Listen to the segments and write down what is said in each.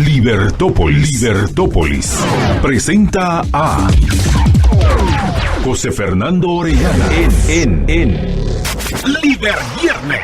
Libertópolis presenta a José Fernando Orellana en Liber Viernes.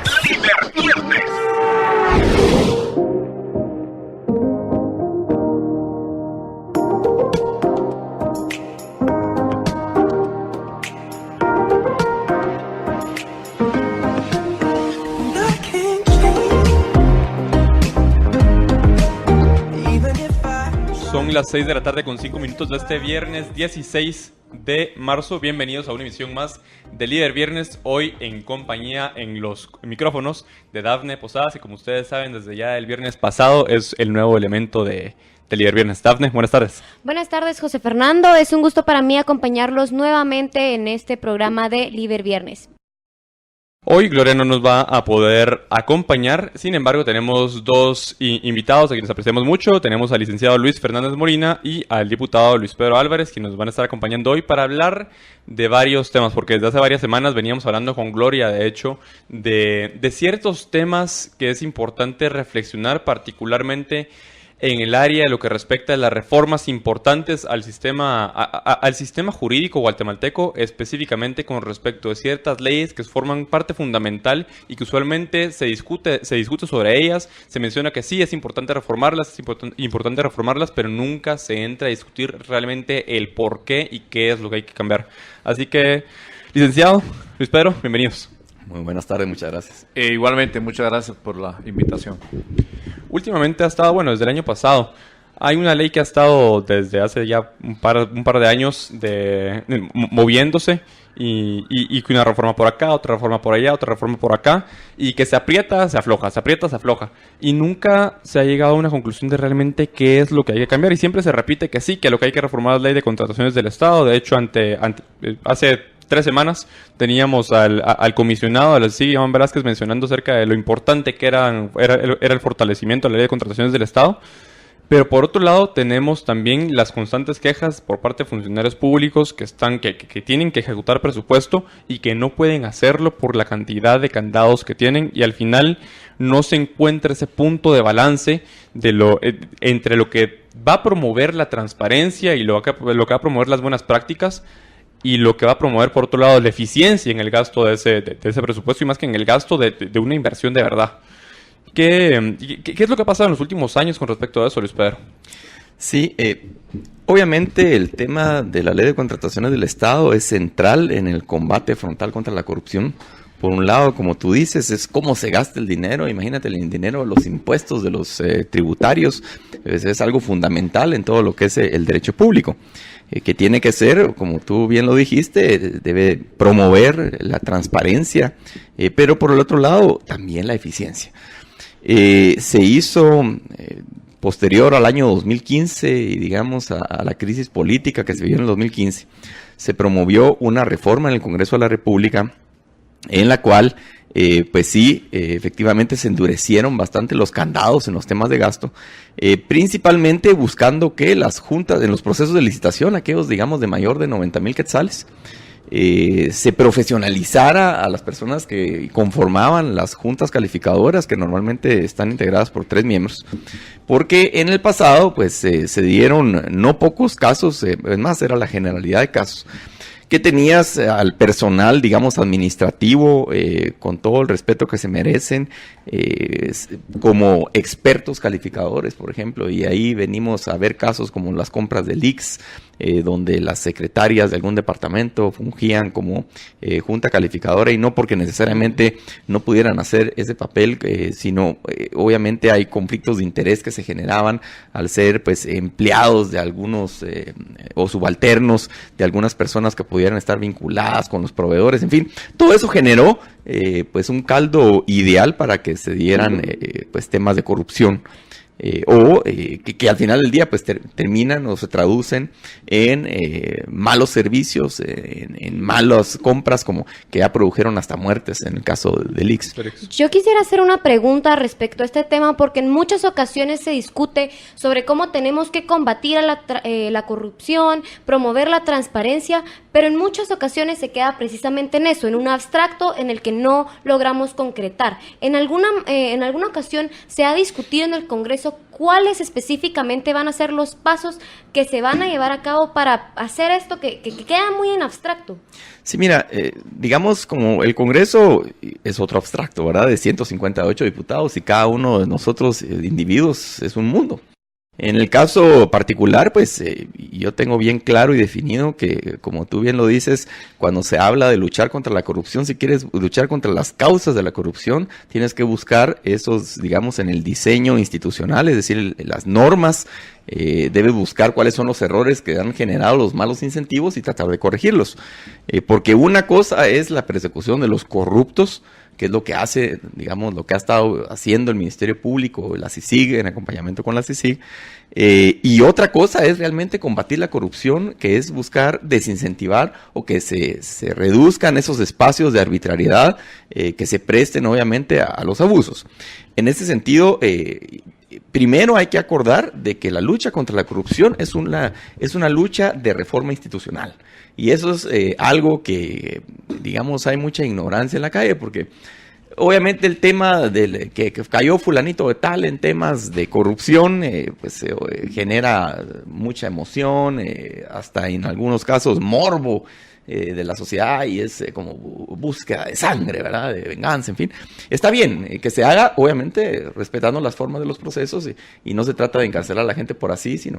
Son las 6 de la tarde con 5 minutos de este viernes 16 de marzo. Bienvenidos a una emisión más de Líder Viernes. Hoy en compañía en los micrófonos de Dafne Posadas. Y como ustedes saben, desde ya el viernes pasado es el nuevo elemento de Líder Viernes. Dafne, buenas tardes. Buenas tardes, José Fernando. Es un gusto para mí acompañarlos nuevamente en este programa de Líder Viernes. Hoy Gloria no nos va a poder acompañar, sin embargo tenemos dos invitados a quienes apreciamos mucho. Tenemos al licenciado Luis Fernández Molina y al diputado Luis Pedro Álvarez, quienes nos van a estar acompañando hoy para hablar de varios temas, porque desde hace varias semanas veníamos hablando con Gloria, de hecho, de ciertos temas que es importante reflexionar, particularmente en el área de lo que respecta a las reformas importantes al sistema jurídico guatemalteco, específicamente con respecto a ciertas leyes que forman parte fundamental y que usualmente se discute sobre ellas. Se menciona que sí, es importante reformarlas, pero nunca se entra a discutir realmente el por qué y qué es lo que hay que cambiar. Así que, licenciado Luis Pedro, bienvenidos. Muy buenas tardes, muchas gracias. Igualmente, muchas gracias por la invitación. Últimamente ha estado, desde el año pasado, hay una ley que ha estado desde hace ya un par de años moviéndose y que una reforma por acá, otra reforma por allá, otra reforma por acá, y que se aprieta, se afloja, se aprieta, se afloja. Y nunca se ha llegado a una conclusión de realmente qué es lo que hay que cambiar. Y siempre se repite que sí, que lo que hay que reformar es la ley de contrataciones del Estado. De hecho, hace 3 semanas teníamos al comisionado de la CIG, Iván Velázquez, mencionando acerca de lo importante que era el fortalecimiento de la ley de contrataciones del Estado. Pero por otro lado tenemos también las constantes quejas por parte de funcionarios públicos que tienen que ejecutar presupuesto y que no pueden hacerlo por la cantidad de candados que tienen, y al final no se encuentra ese punto de balance entre lo que va a promover la transparencia y lo que va a promover las buenas prácticas, y lo que va a promover, por otro lado, la eficiencia en el gasto de ese presupuesto, y más que en el gasto de una inversión de verdad. ¿Qué es lo que ha pasado en los últimos años con respecto a eso, Luis Pedro? Sí, obviamente el tema de la ley de contrataciones del Estado es central en el combate frontal contra la corrupción. Por un lado, como tú dices, es cómo se gasta el dinero. Imagínate, el dinero, los impuestos de los tributarios, es algo fundamental en todo lo que es el derecho público, que tiene que ser, como tú bien lo dijiste, debe promover la transparencia, pero por el otro lado, también la eficiencia. Se hizo posterior al año 2015 y digamos a la crisis política que se vivió en el 2015, se promovió una reforma en el Congreso de la República en la cual, efectivamente se endurecieron bastante los candados en los temas de gasto, principalmente buscando que las juntas, en los procesos de licitación, aquellos, digamos, de mayor de 90,000 quetzales, se profesionalizara a las personas que conformaban las juntas calificadoras, que normalmente están integradas por 3 miembros, porque en el pasado, se dieron no pocos casos, es más, era la generalidad de casos, que tenías al personal, digamos, administrativo, con todo el respeto que se merecen, como expertos calificadores, por ejemplo, y ahí venimos a ver casos como las compras de LICS, donde las secretarias de algún departamento fungían como junta calificadora, y no porque necesariamente no pudieran hacer ese papel, sino obviamente hay conflictos de interés que se generaban al ser empleados de algunos o subalternos de algunas personas que pudieran estar vinculadas con los proveedores. En fin, todo eso generó un caldo ideal para que se dieran temas de corrupción. Que al final del día terminan o se traducen en malos servicios, en malas compras, como que ya produjeron hasta muertes en el caso del IX. Yo quisiera hacer una pregunta respecto a este tema, porque en muchas ocasiones se discute sobre cómo tenemos que combatir a la corrupción, promover la transparencia, pero en muchas ocasiones se queda precisamente en eso, en un abstracto en el que no logramos concretar. En alguna ocasión se ha discutido en el Congreso Congreso, ¿cuáles específicamente van a ser los pasos que se van a llevar a cabo para hacer esto que queda muy en abstracto? Sí, mira, digamos como el Congreso es otro abstracto, ¿verdad? De 158 diputados y cada uno de nosotros, individuos, es un mundo. En el caso particular, pues yo tengo bien claro y definido que, como tú bien lo dices, cuando se habla de luchar contra la corrupción, si quieres luchar contra las causas de la corrupción, tienes que buscar esos, digamos, en el diseño institucional, es decir, las normas, debes buscar cuáles son los errores que han generado los malos incentivos y tratar de corregirlos. Porque una cosa es la persecución de los corruptos, que es lo que hace, digamos, lo que ha estado haciendo el Ministerio Público, la CICIG, en acompañamiento con la CICIG, y otra cosa es realmente combatir la corrupción, que es buscar desincentivar o que se reduzcan esos espacios de arbitrariedad que se presten obviamente a los abusos. En ese sentido, primero hay que acordar de que la lucha contra la corrupción es una lucha de reforma institucional. Y eso es algo que, digamos, hay mucha ignorancia en la calle, porque obviamente el tema que cayó fulanito de tal en temas de corrupción, pues genera mucha emoción, hasta en algunos casos morbo de la sociedad, y es como búsqueda de sangre, ¿verdad? De venganza, en fin. Está bien que se haga, obviamente, respetando las formas de los procesos, y no se trata de encarcelar a la gente por así, sino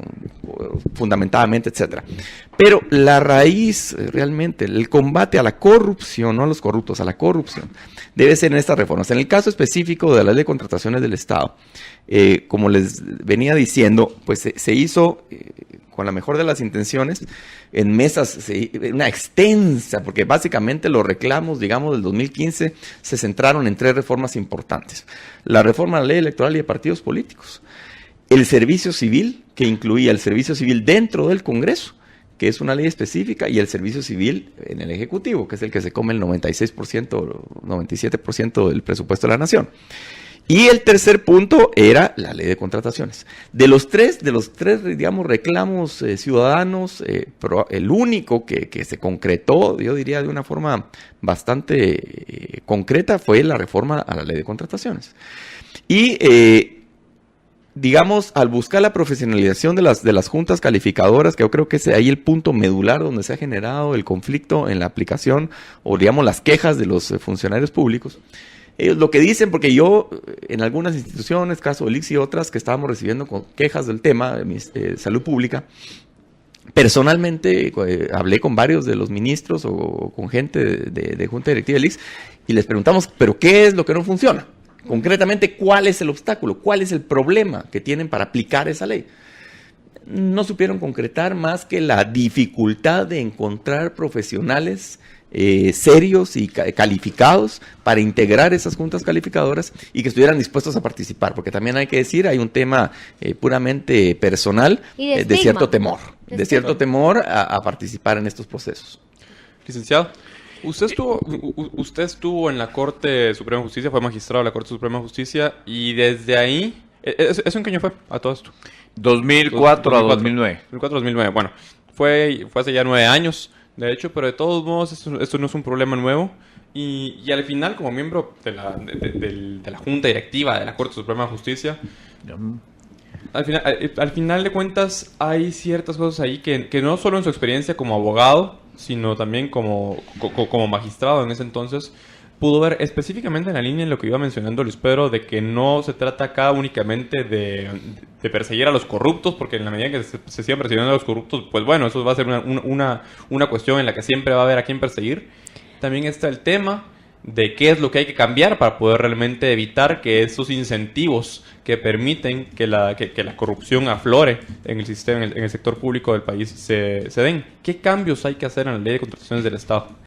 fundamentadamente, etcétera. Pero la raíz, realmente, el combate a la corrupción, no a los corruptos, a la corrupción, debe ser en estas reformas. En el caso específico de la ley de contrataciones del Estado, como les venía diciendo, pues se hizo con la mejor de las intenciones, en mesas, una extensa, porque básicamente los reclamos, digamos, del 2015 se centraron en 3 reformas importantes. La reforma a la ley electoral y de partidos políticos. El servicio civil, que incluía el servicio civil dentro del Congreso, que es una ley específica, y el servicio civil en el Ejecutivo, que es el que se come el 96%, 97% del presupuesto de la nación. Y el tercer punto era la ley de contrataciones. De los tres, digamos, reclamos ciudadanos, el único que se concretó, yo diría de una forma bastante concreta, fue la reforma a la ley de contrataciones. Y digamos, al buscar la profesionalización de las juntas calificadoras, que yo creo que es ahí el punto medular donde se ha generado el conflicto en la aplicación, o digamos las quejas de los funcionarios públicos. Ellos lo que dicen, porque yo en algunas instituciones, caso del ICS y otras, que estábamos recibiendo quejas del tema de salud pública, personalmente hablé con varios de los ministros o con gente de junta directiva del ICS y les preguntamos, ¿pero qué es lo que no funciona? Concretamente, ¿cuál es el obstáculo? ¿Cuál es el problema que tienen para aplicar esa ley? No supieron concretar más que la dificultad de encontrar profesionales serios y calificados para integrar esas juntas calificadoras y que estuvieran dispuestos a participar, porque también hay que decir, hay un tema puramente personal de cierto temor a participar en estos procesos. Licenciado, usted estuvo en la Corte Suprema de Justicia, fue magistrado de la Corte Suprema de Justicia, y desde ahí, ¿eso en qué año fue a todo esto? 2004 a 2009. 2004 a 2009, bueno, fue hace ya 9 años. De hecho, pero de todos modos, esto no es un problema nuevo. Y al final, como miembro de la Junta Directiva de la Corte Suprema de Justicia, al final de cuentas, hay ciertas cosas ahí que no solo en su experiencia como abogado, sino también como magistrado en ese entonces, pudo ver específicamente en la línea en lo que iba mencionando Luis Pedro, de que no se trata acá únicamente de perseguir a los corruptos, porque en la medida que se sigan persiguiendo a los corruptos, pues bueno, eso va a ser una cuestión en la que siempre va a haber a quién perseguir. También está el tema de qué es lo que hay que cambiar para poder realmente evitar que esos incentivos que permiten que la corrupción aflore en el sistema, en el sector público del país se den. ¿Qué cambios hay que hacer en la ley de contrataciones del Estado?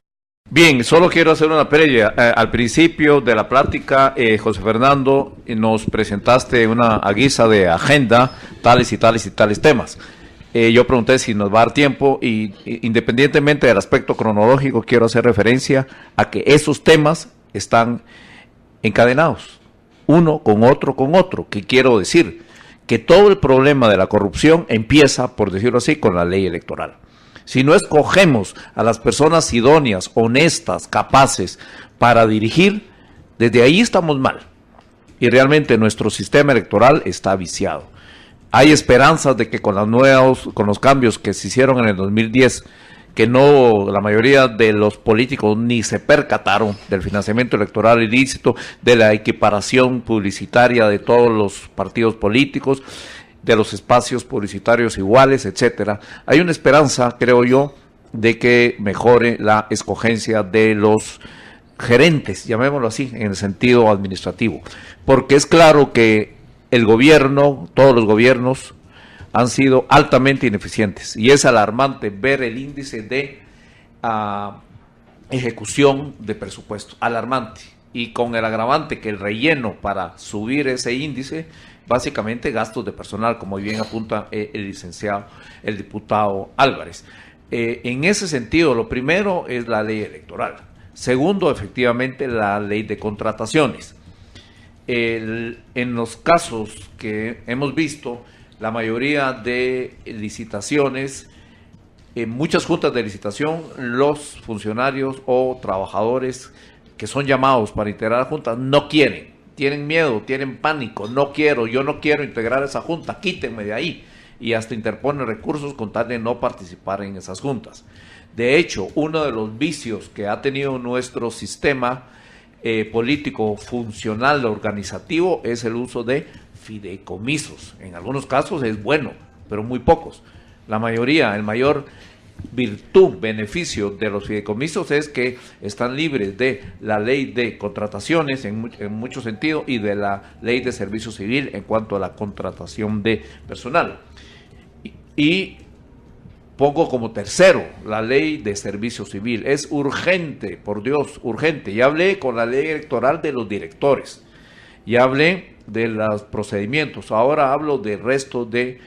Bien, solo quiero hacer una previa. Al principio de la plática, José Fernando, nos presentaste a guisa de agenda tales y tales y tales temas. Yo pregunté si nos va a dar tiempo y independientemente del aspecto cronológico, quiero hacer referencia a que esos temas están encadenados, uno con otro. ¿Qué quiero decir? Que todo el problema de la corrupción empieza, por decirlo así, con la ley electoral. Si no escogemos a las personas idóneas, honestas, capaces para dirigir, desde ahí estamos mal. y realmente nuestro sistema electoral está viciado. Hay esperanzas de que con los cambios que se hicieron en el 2010, que la mayoría de los políticos ni se percataron del financiamiento electoral ilícito, de la equiparación publicitaria de todos los partidos políticos, de los espacios publicitarios iguales, etcétera. Hay una esperanza, creo yo, de que mejore la escogencia de los gerentes, llamémoslo así, en el sentido administrativo, porque es claro que el gobierno, todos los gobiernos, han sido altamente ineficientes, y es alarmante ver el índice de ejecución de presupuesto, alarmante, y con el agravante que el relleno para subir ese índice, básicamente gastos de personal, como bien apunta el diputado Álvarez. En ese sentido, lo primero es la ley electoral. Segundo, efectivamente, la ley de contrataciones. En los casos que hemos visto, la mayoría de licitaciones, en muchas juntas de licitación, los funcionarios o trabajadores que son llamados para integrar la junta no quieren, tienen miedo, tienen pánico, yo no quiero integrar esa junta, quítenme de ahí, y hasta interponen recursos con tal de no participar en esas juntas. De hecho, uno de los vicios que ha tenido nuestro sistema político funcional organizativo es el uso de fideicomisos. En algunos casos es bueno, pero muy pocos. La mayoría, el mayor beneficio de los fideicomisos es que están libres de la ley de contrataciones en mucho sentido y de la ley de servicio civil en cuanto a la contratación de personal. Y pongo como tercero la ley de servicio civil. Es urgente, por Dios, urgente. Ya hablé con la ley electoral de los directores, ya hablé de los procedimientos, ahora hablo del resto de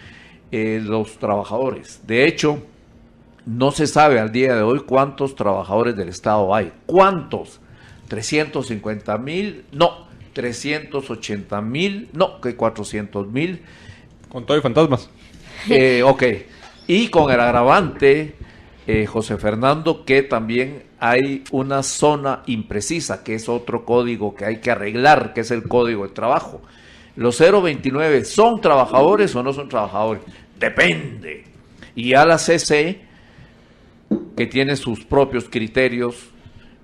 los trabajadores. De hecho, no se sabe al día de hoy cuántos trabajadores del Estado hay. ¿Cuántos? 350,000, no, 380,000, no, que 400,000. Con todo y fantasmas. Ok, y con el agravante, José Fernando, que también hay una zona imprecisa, que es otro código que hay que arreglar, que es el Código de Trabajo. ¿Los 029 son trabajadores o no son trabajadores? Depende. Y a la CC, que tiene sus propios criterios,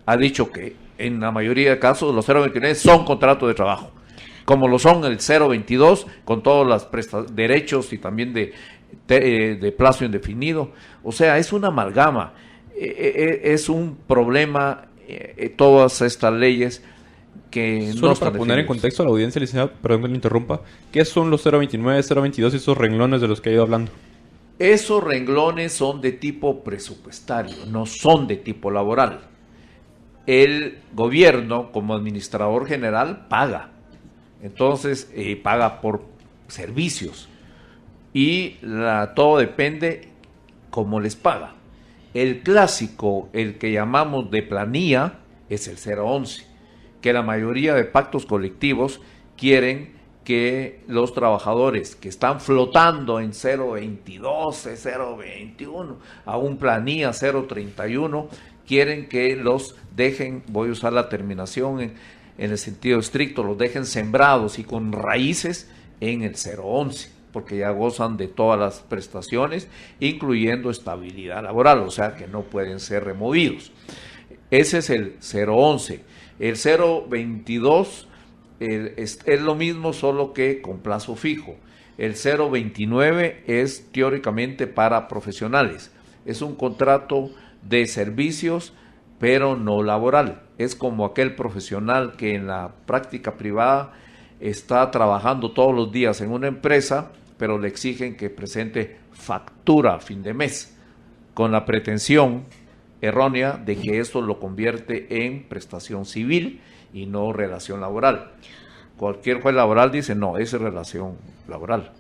ha dicho que en la mayoría de casos los 029 son contratos de trabajo, como lo son el 022, con todos los derechos y también de plazo indefinido. O sea, es una amalgama, es un problema, todas estas leyes que solo no están para poner en definidas. contexto a la audiencia, licenciado, perdón que le interrumpa, ¿qué son los 029, 022 y esos renglones de los que ha ido hablando? Esos renglones son de tipo presupuestario, no son de tipo laboral. El gobierno, como administrador general, paga. Entonces, paga por servicios. Y todo depende cómo les paga. El clásico, el que llamamos de planilla, es el 011, que la mayoría de pactos colectivos quieren que los trabajadores que están flotando en 022, 021, aún planilla 031, quieren que los dejen, voy a usar la terminación en el sentido estricto, los dejen sembrados y con raíces en el 011, porque ya gozan de todas las prestaciones, incluyendo estabilidad laboral, o sea que no pueden ser removidos. Ese es el 011. El 022 es lo mismo, solo que con plazo fijo. El 029 es teóricamente para profesionales. Es un contrato de servicios, pero no laboral. Es como aquel profesional que en la práctica privada está trabajando todos los días en una empresa, pero le exigen que presente factura a fin de mes, con la pretensión errónea de que esto lo convierte en prestación civil y no relación laboral. Cualquier juez laboral dice, no, es relación laboral.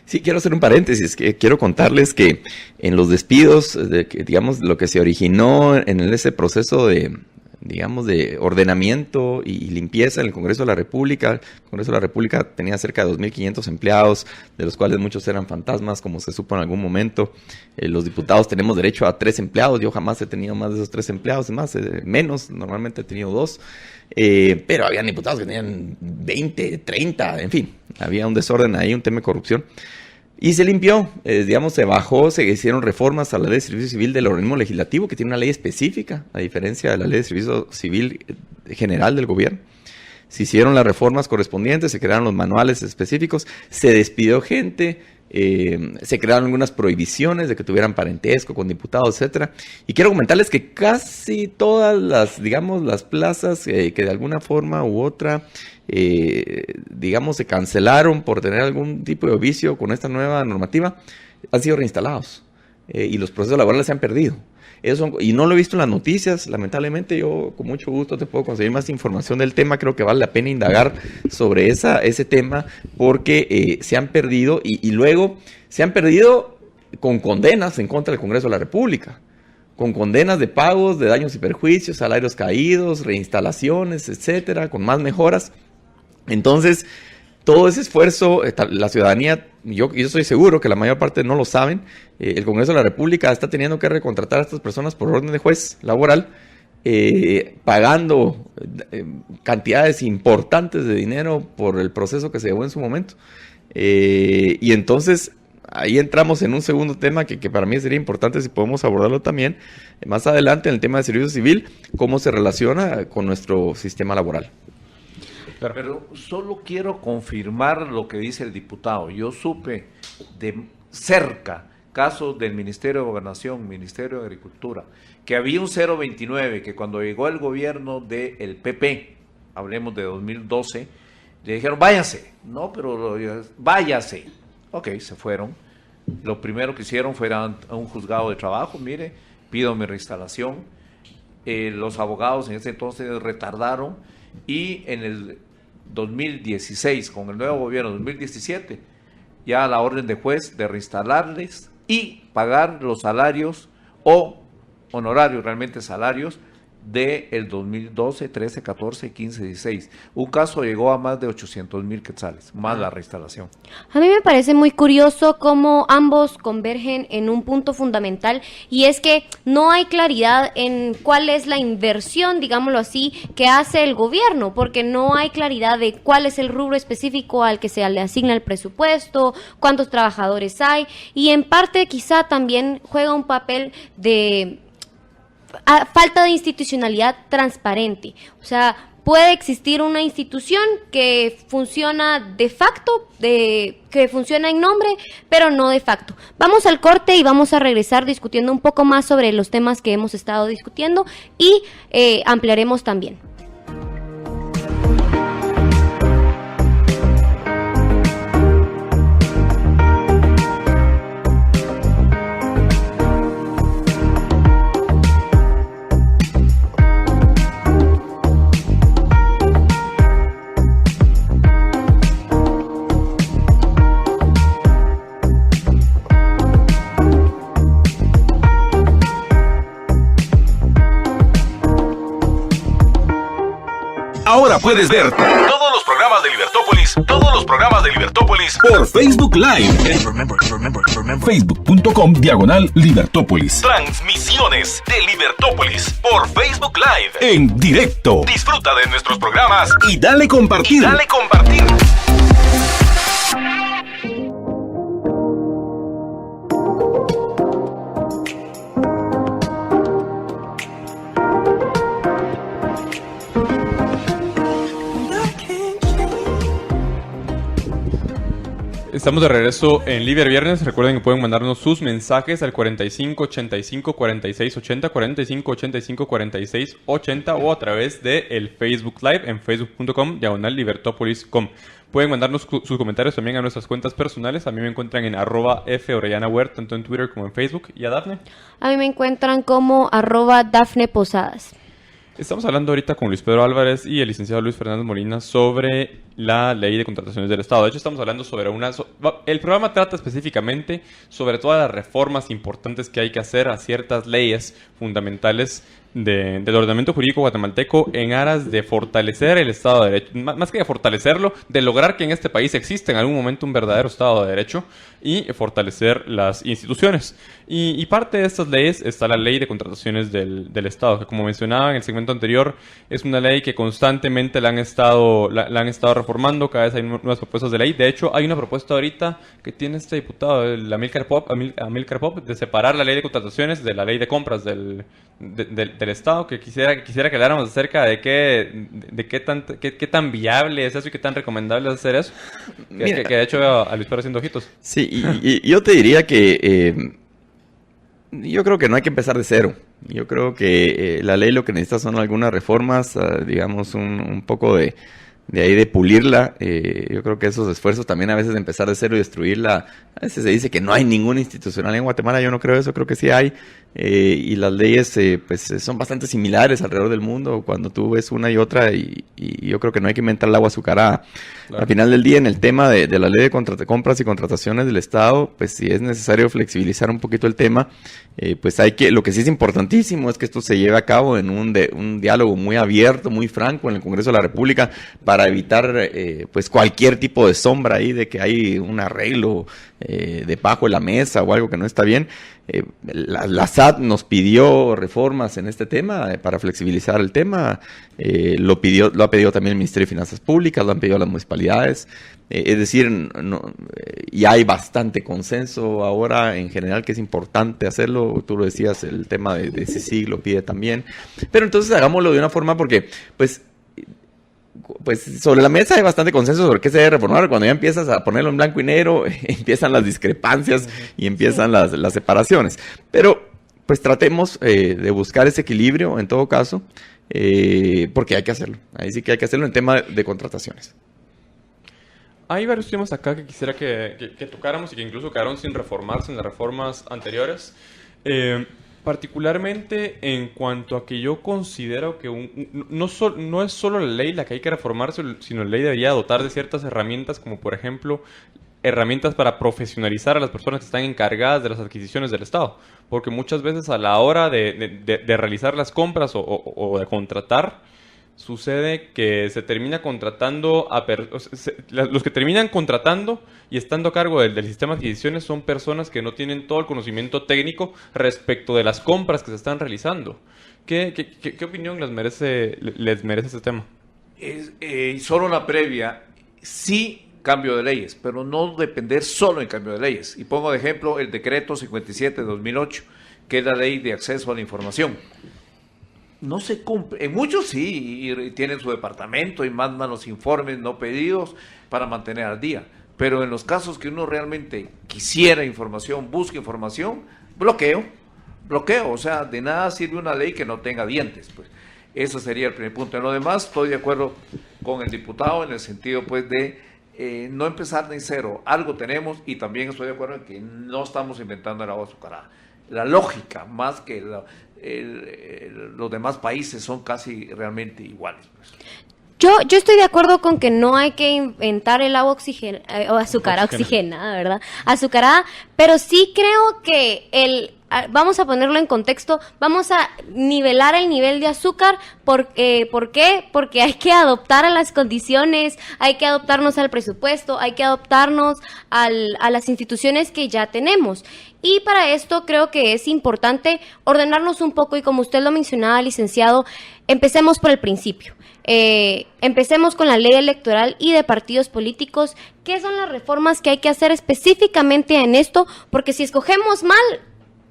Sí, quiero hacer un paréntesis, que quiero contarles que en los despidos, digamos, lo que se originó en ese proceso de digamos, de ordenamiento y limpieza en el Congreso de la República. El Congreso de la República tenía cerca de 2.500 empleados, de los cuales muchos eran fantasmas, como se supo en algún momento. Los diputados tenemos derecho a 3 empleados. Yo jamás he tenido más de esos 3 empleados, es más, menos, normalmente he tenido 2. Pero había diputados que tenían 20, 30, en fin, había un desorden ahí, un tema de corrupción. Y se limpió, digamos, se bajó, se hicieron reformas a la ley de servicio civil del organismo legislativo, que tiene una ley específica, a diferencia de la ley de servicio civil general del gobierno. Se hicieron las reformas correspondientes, se crearon los manuales específicos, se despidió gente, se crearon algunas prohibiciones de que tuvieran parentesco con diputados, etcétera. Y quiero comentarles que casi todas las, digamos, las plazas que de alguna forma u otra, digamos, se cancelaron por tener algún tipo de vicio con esta nueva normativa, han sido reinstalados. Y los procesos laborales se han perdido. Y no lo he visto en las noticias, lamentablemente. Yo con mucho gusto te puedo conseguir más información del tema. Creo que vale la pena indagar sobre ese tema, porque se han perdido y luego se han perdido con condenas en contra del Congreso de la República, con condenas de pagos de daños y perjuicios, salarios caídos, reinstalaciones, etcétera, con más mejoras. Entonces, todo ese esfuerzo, la ciudadanía, yo estoy seguro que la mayor parte no lo saben, el Congreso de la República está teniendo que recontratar a estas personas por orden de juez laboral, pagando cantidades importantes de dinero por el proceso que se llevó en su momento. Y entonces, ahí entramos en un segundo tema que para mí sería importante si podemos abordarlo también más adelante en el tema de servicio civil, cómo se relaciona con nuestro sistema laboral. Pero solo quiero confirmar lo que dice el diputado. Yo supe de cerca casos del Ministerio de Gobernación, Ministerio de Agricultura, que había un 029, que cuando llegó el gobierno del PP, hablemos de 2012, le dijeron, váyase. No, pero váyase. Ok, se fueron. Lo primero que hicieron fue a un juzgado de trabajo, mire, pido mi reinstalación. Los abogados en ese entonces retardaron y en el 2016, con el nuevo gobierno, 2017, ya la orden de juez de reinstalarles y pagar los salarios o honorarios, realmente salarios, del 2012, 13, 14, 15, 16. Un caso llegó a más de 800,000 quetzales, más la reinstalación. A mí me parece muy curioso cómo ambos convergen en un punto fundamental, y es que no hay claridad en cuál es la inversión, digámoslo así, que hace el gobierno, porque no hay claridad de cuál es el rubro específico al que se le asigna el presupuesto, cuántos trabajadores hay, y en parte quizá también juega un papel de falta de institucionalidad transparente. O sea, puede existir una institución que funciona de facto, que funciona en nombre, pero no de facto. Vamos al corte y vamos a regresar discutiendo un poco más sobre los temas que hemos estado discutiendo y ampliaremos también. Ahora puedes ver todos los programas de Libertópolis por Facebook Live. Facebook.com/Libertópolis. Transmisiones de Libertópolis por Facebook Live en directo. Disfruta de nuestros programas y dale compartir. Estamos de regreso en Liber Viernes. Recuerden que pueden mandarnos sus mensajes al 45 85 46 80, 45 85 46 80 o a través de el Facebook Live en facebook.com/Libertópolis.com. Pueden mandarnos sus comentarios también a nuestras cuentas personales. A mí me encuentran en @FOrellanaWert, tanto en Twitter como en Facebook. ¿Y a Dafne? A mí me encuentran como @DafnePosadas. Estamos hablando ahorita con Luis Pedro Álvarez y el licenciado Luis Fernando Molina sobre la ley de contrataciones del Estado. De hecho, estamos hablando sobre el programa trata específicamente sobre todas las reformas importantes que hay que hacer a ciertas leyes fundamentales del ordenamiento jurídico guatemalteco en aras de fortalecer el Estado de Derecho, más que de fortalecerlo, de lograr que en este país exista en algún momento un verdadero Estado de Derecho y fortalecer las instituciones. Y parte de estas leyes está la Ley de Contrataciones del Estado, que como mencionaba en el segmento anterior, es una ley que constantemente la han estado reformando, cada vez hay nuevas propuestas de ley. De hecho, hay una propuesta ahorita que tiene este diputado, el Amílcar Pop, de separar la Ley de Contrataciones de la Ley de Compras del Estado, que quisiera que habláramos acerca de qué tan viable es eso y qué tan recomendable es hacer eso. Que de hecho veo a Luis Pérez haciendo ojitos. Sí, y yo te diría que yo creo que no hay que empezar de cero. Yo creo que la ley lo que necesita son algunas reformas, digamos un poco de ahí de pulirla. Yo creo que esos esfuerzos también a veces de empezar de cero y destruirla, a veces se dice que no hay ningún institucional en Guatemala. Yo no creo eso, creo que sí hay. Y las leyes pues son bastante similares alrededor del mundo cuando tú ves una y otra, y yo creo que no hay que inventar el agua azucarada. Claro. Al final del día, en el tema de la ley de compras y contrataciones del Estado, pues si es necesario flexibilizar un poquito el tema, pues lo que sí es importantísimo es que esto se lleve a cabo en un diálogo muy abierto, muy franco en el Congreso de la República, para evitar pues cualquier tipo de sombra ahí de que hay un arreglo debajo de la mesa o algo que no está bien. La SAT nos pidió reformas en este tema para flexibilizar el tema. Lo ha pedido también el Ministerio de Finanzas Públicas, lo han pedido las municipalidades. Es decir, y hay bastante consenso ahora en general que es importante hacerlo. Tú lo decías, el tema de CICIG lo pide también. Pero entonces hagámoslo de una forma porque, pues sobre la mesa hay bastante consenso sobre qué se debe reformar. Cuando ya empiezas a ponerlo en blanco y negro, empiezan las discrepancias y empiezan las separaciones. Pero pues tratemos de buscar ese equilibrio en todo caso, porque hay que hacerlo. Ahí sí que hay que hacerlo en tema de contrataciones. Hay varios temas acá que quisiera que tocáramos y que incluso quedaron sin reformarse en las reformas anteriores. Particularmente en cuanto a que yo considero que no es solo la ley la que hay que reformar, sino la ley debería dotar de ciertas herramientas, como por ejemplo herramientas para profesionalizar a las personas que están encargadas de las adquisiciones del Estado. Porque muchas veces a la hora de realizar las compras o de contratar, sucede que se termina contratando los que terminan contratando y estando a cargo del sistema de adquisiciones son personas que no tienen todo el conocimiento técnico respecto de las compras que se están realizando. ¿Qué opinión les merece este tema? Solo una previa, sí cambio de leyes, pero no depender solo en cambio de leyes. Y pongo de ejemplo el decreto 57 de 2008, que es la ley de acceso a la información. No se cumple. En muchos sí, y tienen su departamento y mandan los informes no pedidos para mantener al día. Pero en los casos que uno realmente quisiera información, busca información, bloqueo. O sea, de nada sirve una ley que no tenga dientes. Pues eso sería el primer punto. En lo demás, estoy de acuerdo con el diputado en el sentido pues de no empezar de cero. Algo tenemos, y también estoy de acuerdo en que no estamos inventando el agua azucarada. La lógica, más que los demás países, son casi realmente iguales. Yo estoy de acuerdo con que no hay que inventar el agua oxigenada, ¿verdad? Azucarada, pero sí creo que vamos a ponerlo en contexto, vamos a nivelar el nivel de azúcar. ¿Por qué? Porque hay que adoptar a las condiciones, hay que adoptarnos al presupuesto, hay que adoptarnos a las instituciones que ya tenemos. Y para esto creo que es importante ordenarnos un poco y, como usted lo mencionaba, licenciado, empecemos por el principio. Empecemos con la ley electoral y de partidos políticos. ¿Qué son las reformas que hay que hacer específicamente en esto? Porque si escogemos mal,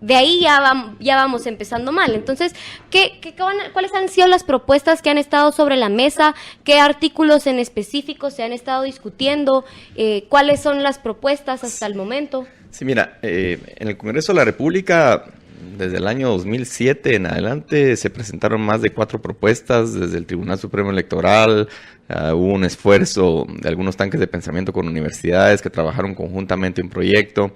de ahí ya vamos empezando mal. Entonces, ¿cuáles han sido las propuestas que han estado sobre la mesa? ¿Qué artículos en específico se han estado discutiendo? ¿Cuáles son las propuestas hasta el momento? Sí, mira, en el Congreso de la República, desde el año 2007 en adelante, se presentaron más de 4 propuestas desde el Tribunal Supremo Electoral. Hubo un esfuerzo de algunos tanques de pensamiento con universidades que trabajaron conjuntamente un proyecto.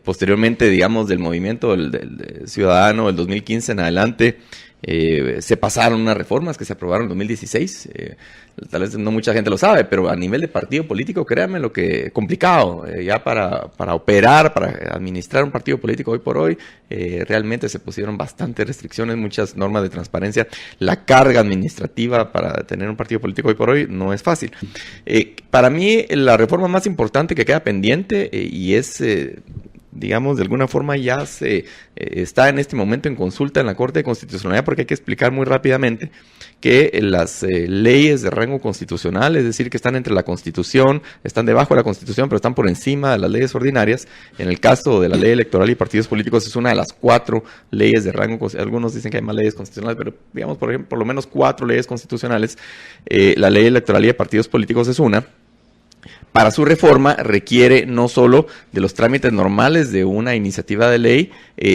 Posteriormente, digamos, del movimiento del ciudadano del 2015 en adelante, Se pasaron unas reformas que se aprobaron en 2016. Tal vez no mucha gente lo sabe, pero a nivel de partido político, créanme lo que complicado. Ya para operar, para administrar un partido político hoy por hoy, realmente se pusieron bastantes restricciones, muchas normas de transparencia. La carga administrativa para tener un partido político hoy por hoy no es fácil. Para mí, la reforma más importante que queda pendiente y es... digamos, de alguna forma ya se está en este momento en consulta en la Corte de Constitucionalidad, porque hay que explicar muy rápidamente que las leyes de rango constitucional, es decir, que están entre la Constitución, están debajo de la Constitución, pero están por encima de las leyes ordinarias. En el caso de la ley electoral y partidos políticos es una de las 4 leyes de rango, algunos dicen que hay más leyes constitucionales, pero digamos, por ejemplo, por lo menos 4 leyes constitucionales. La ley electoral y de partidos políticos es una. Para su reforma requiere no solo de los trámites normales de una iniciativa de ley,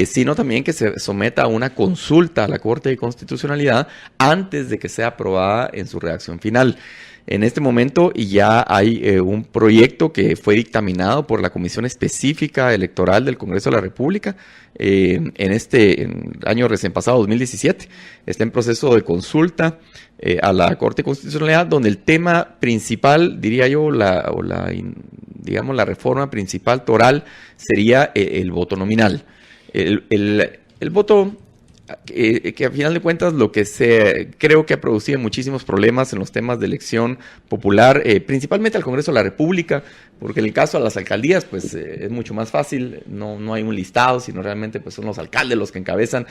sino también que se someta a una consulta a la Corte de Constitucionalidad antes de que sea aprobada en su redacción final. En este momento ya hay un proyecto que fue dictaminado por la Comisión Específica Electoral del Congreso de la República en el año recién pasado, 2017. Está en proceso de consulta a la Corte de Constitucionalidad, donde el tema principal, diría yo, digamos la reforma principal toral sería el voto nominal. El voto... que a final de cuentas lo que creo que ha producido muchísimos problemas en los temas de elección popular, principalmente al Congreso de la República, porque en el caso de las alcaldías pues es mucho más fácil, no hay un listado, sino realmente pues son los alcaldes los que encabezan,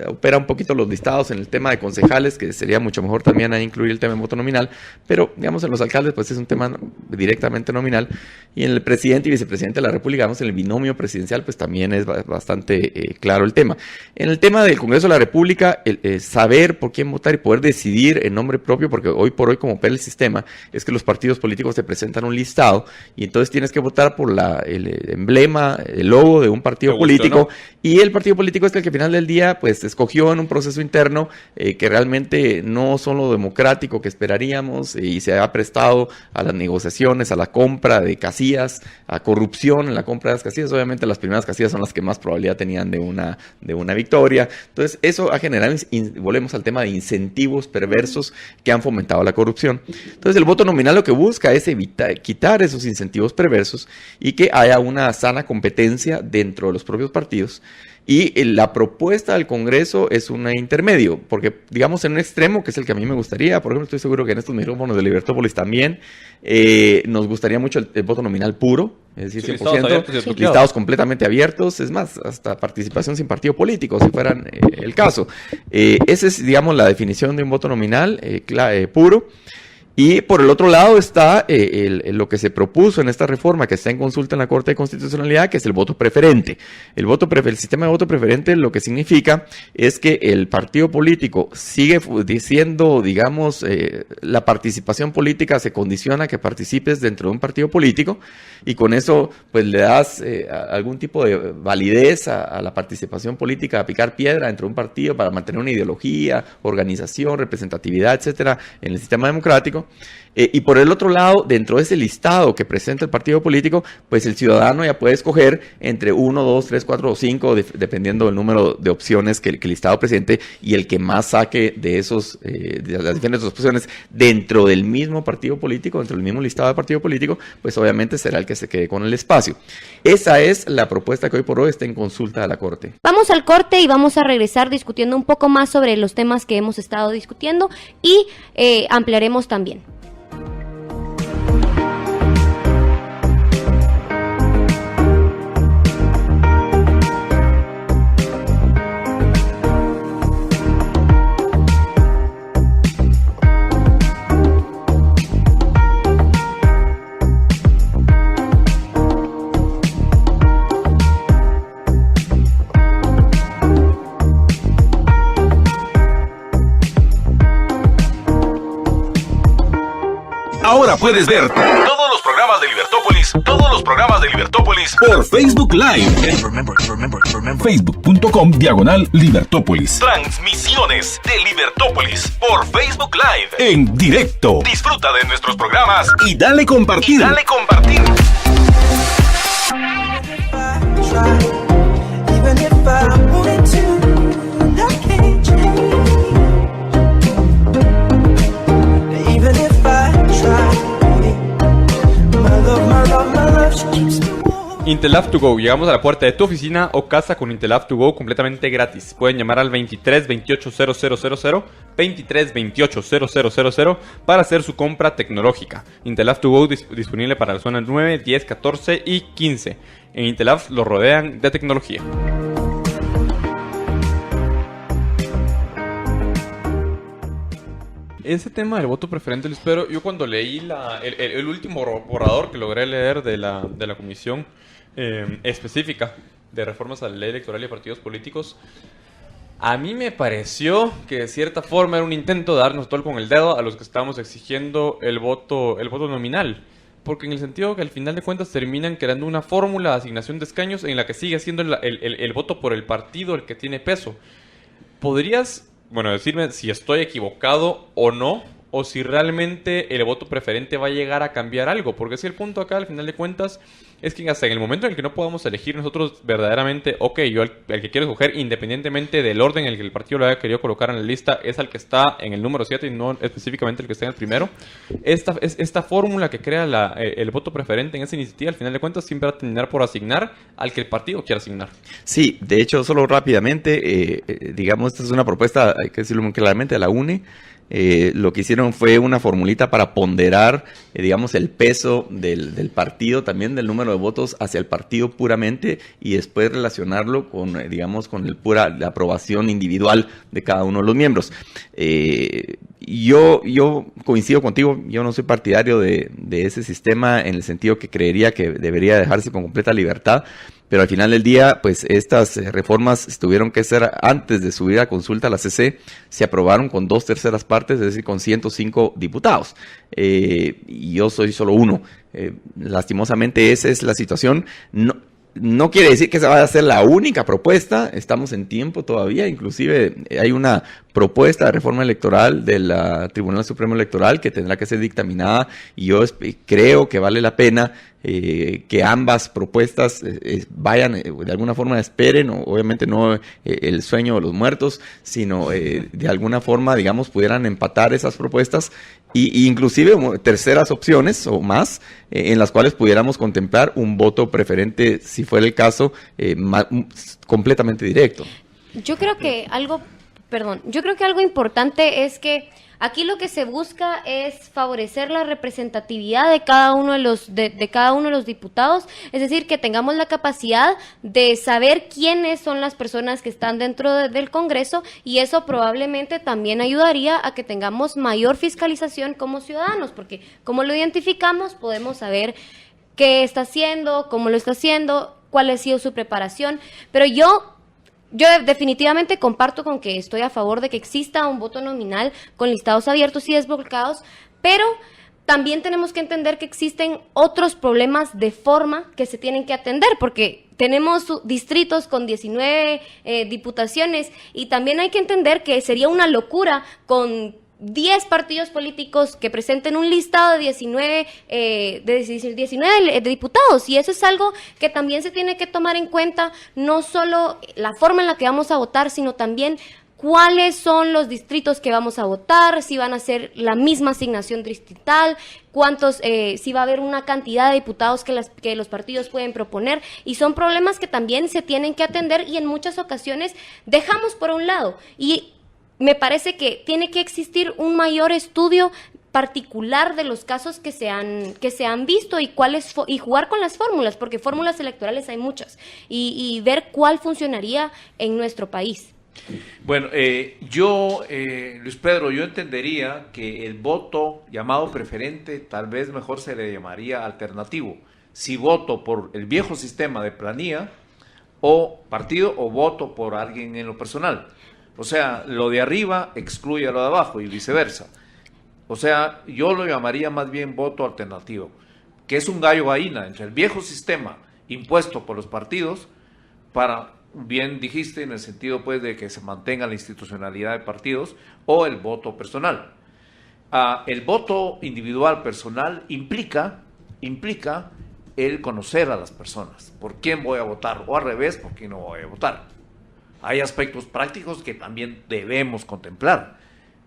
opera un poquito los listados. En el tema de concejales, que sería mucho mejor también incluir el tema de voto nominal, pero digamos en los alcaldes pues es un tema directamente nominal, y en el presidente y vicepresidente de la República, digamos en el binomio presidencial pues también es bastante claro el tema. En el tema del Congreso de la República, saber por quién votar y poder decidir en nombre propio, porque hoy por hoy como opera el sistema es que los partidos políticos te presentan un listado y entonces tienes que votar por el emblema, el logo de un partido político, ¿no? Y el partido político es el que al final del día pues escogió en un proceso interno que realmente no son lo democrático que esperaríamos, y se ha prestado a las negociaciones, a la compra de casillas, a corrupción en la compra de las casillas. Obviamente las primeras casillas son las que más probabilidad tenían de una victoria. Entonces eso ha generado, volvemos al tema de incentivos perversos que han fomentado la corrupción. Entonces el voto nominal lo que busca es quitar esos incentivos perversos y que haya una sana competencia dentro de los propios partidos. Y la propuesta del Congreso es un intermedio, porque digamos en un extremo, que es el que a mí me gustaría, por ejemplo, estoy seguro que en estos micrófonos de Libertópolis también, nos gustaría mucho el voto nominal puro, es decir, 100%, listados completamente abiertos, es más, hasta participación sin partido político, si fueran el caso. Esa es, digamos, la definición de un voto nominal puro. Y por el otro lado está lo que se propuso en esta reforma que está en consulta en la Corte de Constitucionalidad, que es el voto preferente. El sistema de voto preferente lo que significa es que el partido político sigue diciendo, digamos, la participación política se condiciona a que participes dentro de un partido político, y con eso pues le das algún tipo de validez a la participación política, a picar piedra dentro de un partido para mantener una ideología, organización, representatividad, etcétera, en el sistema democrático. Y por el otro lado, dentro de ese listado que presenta el partido político, pues el ciudadano ya puede escoger entre 1, 2, 3, 4 o 5, dependiendo del número de opciones que el listado presente, y el que más saque de de las diferentes opciones dentro del mismo partido político, dentro del mismo listado de partido político, pues obviamente será el que se quede con el espacio. Esa es la propuesta que hoy por hoy está en consulta de la Corte. Vamos al corte y vamos a regresar discutiendo un poco más sobre los temas que hemos estado discutiendo y ampliaremos también. Ahora puedes ver todos los programas de Libertópolis por Facebook Live. Facebook.com/Libertópolis. Transmisiones de Libertópolis por Facebook Live en directo. Disfruta de nuestros programas y dale compartir. Even if I wanted to, I can't change. Intelab to Go. Llegamos a la puerta de tu oficina o casa con Intelab to Go completamente gratis. Pueden llamar al 23 28 0000, 23 28 0000 para hacer su compra tecnológica. Intelab to Go disponible para las zonas 9, 10, 14 y 15. En Intelab lo rodean de tecnología. Ese tema del voto preferente, Luis Pedro, yo cuando leí el último borrador que logré leer de la comisión específica de reformas a la ley electoral y a partidos políticos, a mí me pareció que de cierta forma era un intento de darnos todo con el dedo a los que estábamos exigiendo el voto nominal. Porque en el sentido que al final de cuentas terminan creando una fórmula de asignación de escaños en la que sigue siendo el voto por el partido el que tiene peso. ¿Podrías, decirme si estoy equivocado o no? O si realmente el voto preferente va a llegar a cambiar algo. Porque si el punto acá, al final de cuentas, es que hasta en el momento en el que no podamos elegir nosotros verdaderamente, yo el que quiero escoger, independientemente del orden en el que el partido lo haya querido colocar en la lista, es al que está en el número 7 y no específicamente el que está en el primero. Esta fórmula que crea el voto preferente en esa iniciativa, al final de cuentas, siempre va a terminar por asignar al que el partido quiera asignar. Sí, de hecho, solo rápidamente, esta es una propuesta, hay que decirlo muy claramente, de la UNE. Lo que hicieron fue una formulita para ponderar, el peso del partido, también del número de votos hacia el partido puramente, y después relacionarlo con la aprobación individual de cada uno de los miembros. Yo coincido contigo, yo no soy partidario de ese sistema en el sentido que creería que debería dejarse con completa libertad. Pero al final del día, pues estas reformas tuvieron que ser, antes de subir a consulta a la CC, se aprobaron con 2/3 partes, es decir, con 105 diputados. Y yo soy solo uno. Lastimosamente esa es la situación. No quiere decir que esa vaya a ser la única propuesta, estamos en tiempo todavía, inclusive hay una propuesta de reforma electoral del Tribunal Supremo Electoral que tendrá que ser dictaminada, y yo creo que vale la pena que ambas propuestas vayan, de alguna forma esperen, obviamente no el sueño de los muertos, sino de alguna forma, pudieran empatar esas propuestas, y inclusive terceras opciones o más, en las cuales pudiéramos contemplar un voto preferente, si fuera el caso, completamente directo. Yo creo que algo importante es que aquí lo que se busca es favorecer la representatividad de cada uno de los diputados, es decir, que tengamos la capacidad de saber quiénes son las personas que están dentro del Congreso, y eso probablemente también ayudaría a que tengamos mayor fiscalización como ciudadanos, porque como lo identificamos podemos saber qué está haciendo, cómo lo está haciendo, cuál ha sido su preparación. Pero yo definitivamente comparto con que estoy a favor de que exista un voto nominal con listados abiertos y desbloqueados, pero también tenemos que entender que existen otros problemas de forma que se tienen que atender, porque tenemos distritos con 19 diputaciones, y también hay que entender que sería una locura con 10 partidos políticos que presenten un listado de 19 diputados, y eso es algo que también se tiene que tomar en cuenta, no solo la forma en la que vamos a votar, sino también cuáles son los distritos que vamos a votar, si van a ser la misma asignación distrital, si va a haber una cantidad de diputados que los partidos pueden proponer, y son problemas que también se tienen que atender, y en muchas ocasiones dejamos por un lado, y me parece que tiene que existir un mayor estudio particular de los casos que se han visto, y jugar con las fórmulas, porque fórmulas electorales hay muchas, y ver cuál funcionaría en nuestro país. Bueno, Luis Pedro, yo entendería que el voto llamado preferente tal vez mejor se le llamaría alternativo. Si voto por el viejo sistema de planilla o partido, o voto por alguien en lo personal. O sea, lo de arriba excluye a lo de abajo y viceversa. O sea, yo lo llamaría más bien voto alternativo, que es un gallo gallina entre el viejo sistema impuesto por los partidos, para, bien dijiste, en el sentido pues de que se mantenga la institucionalidad de partidos, o el voto personal. El voto individual personal implica el conocer a las personas, por quién voy a votar, o al revés, por quién no voy a votar. Hay aspectos prácticos que también debemos contemplar,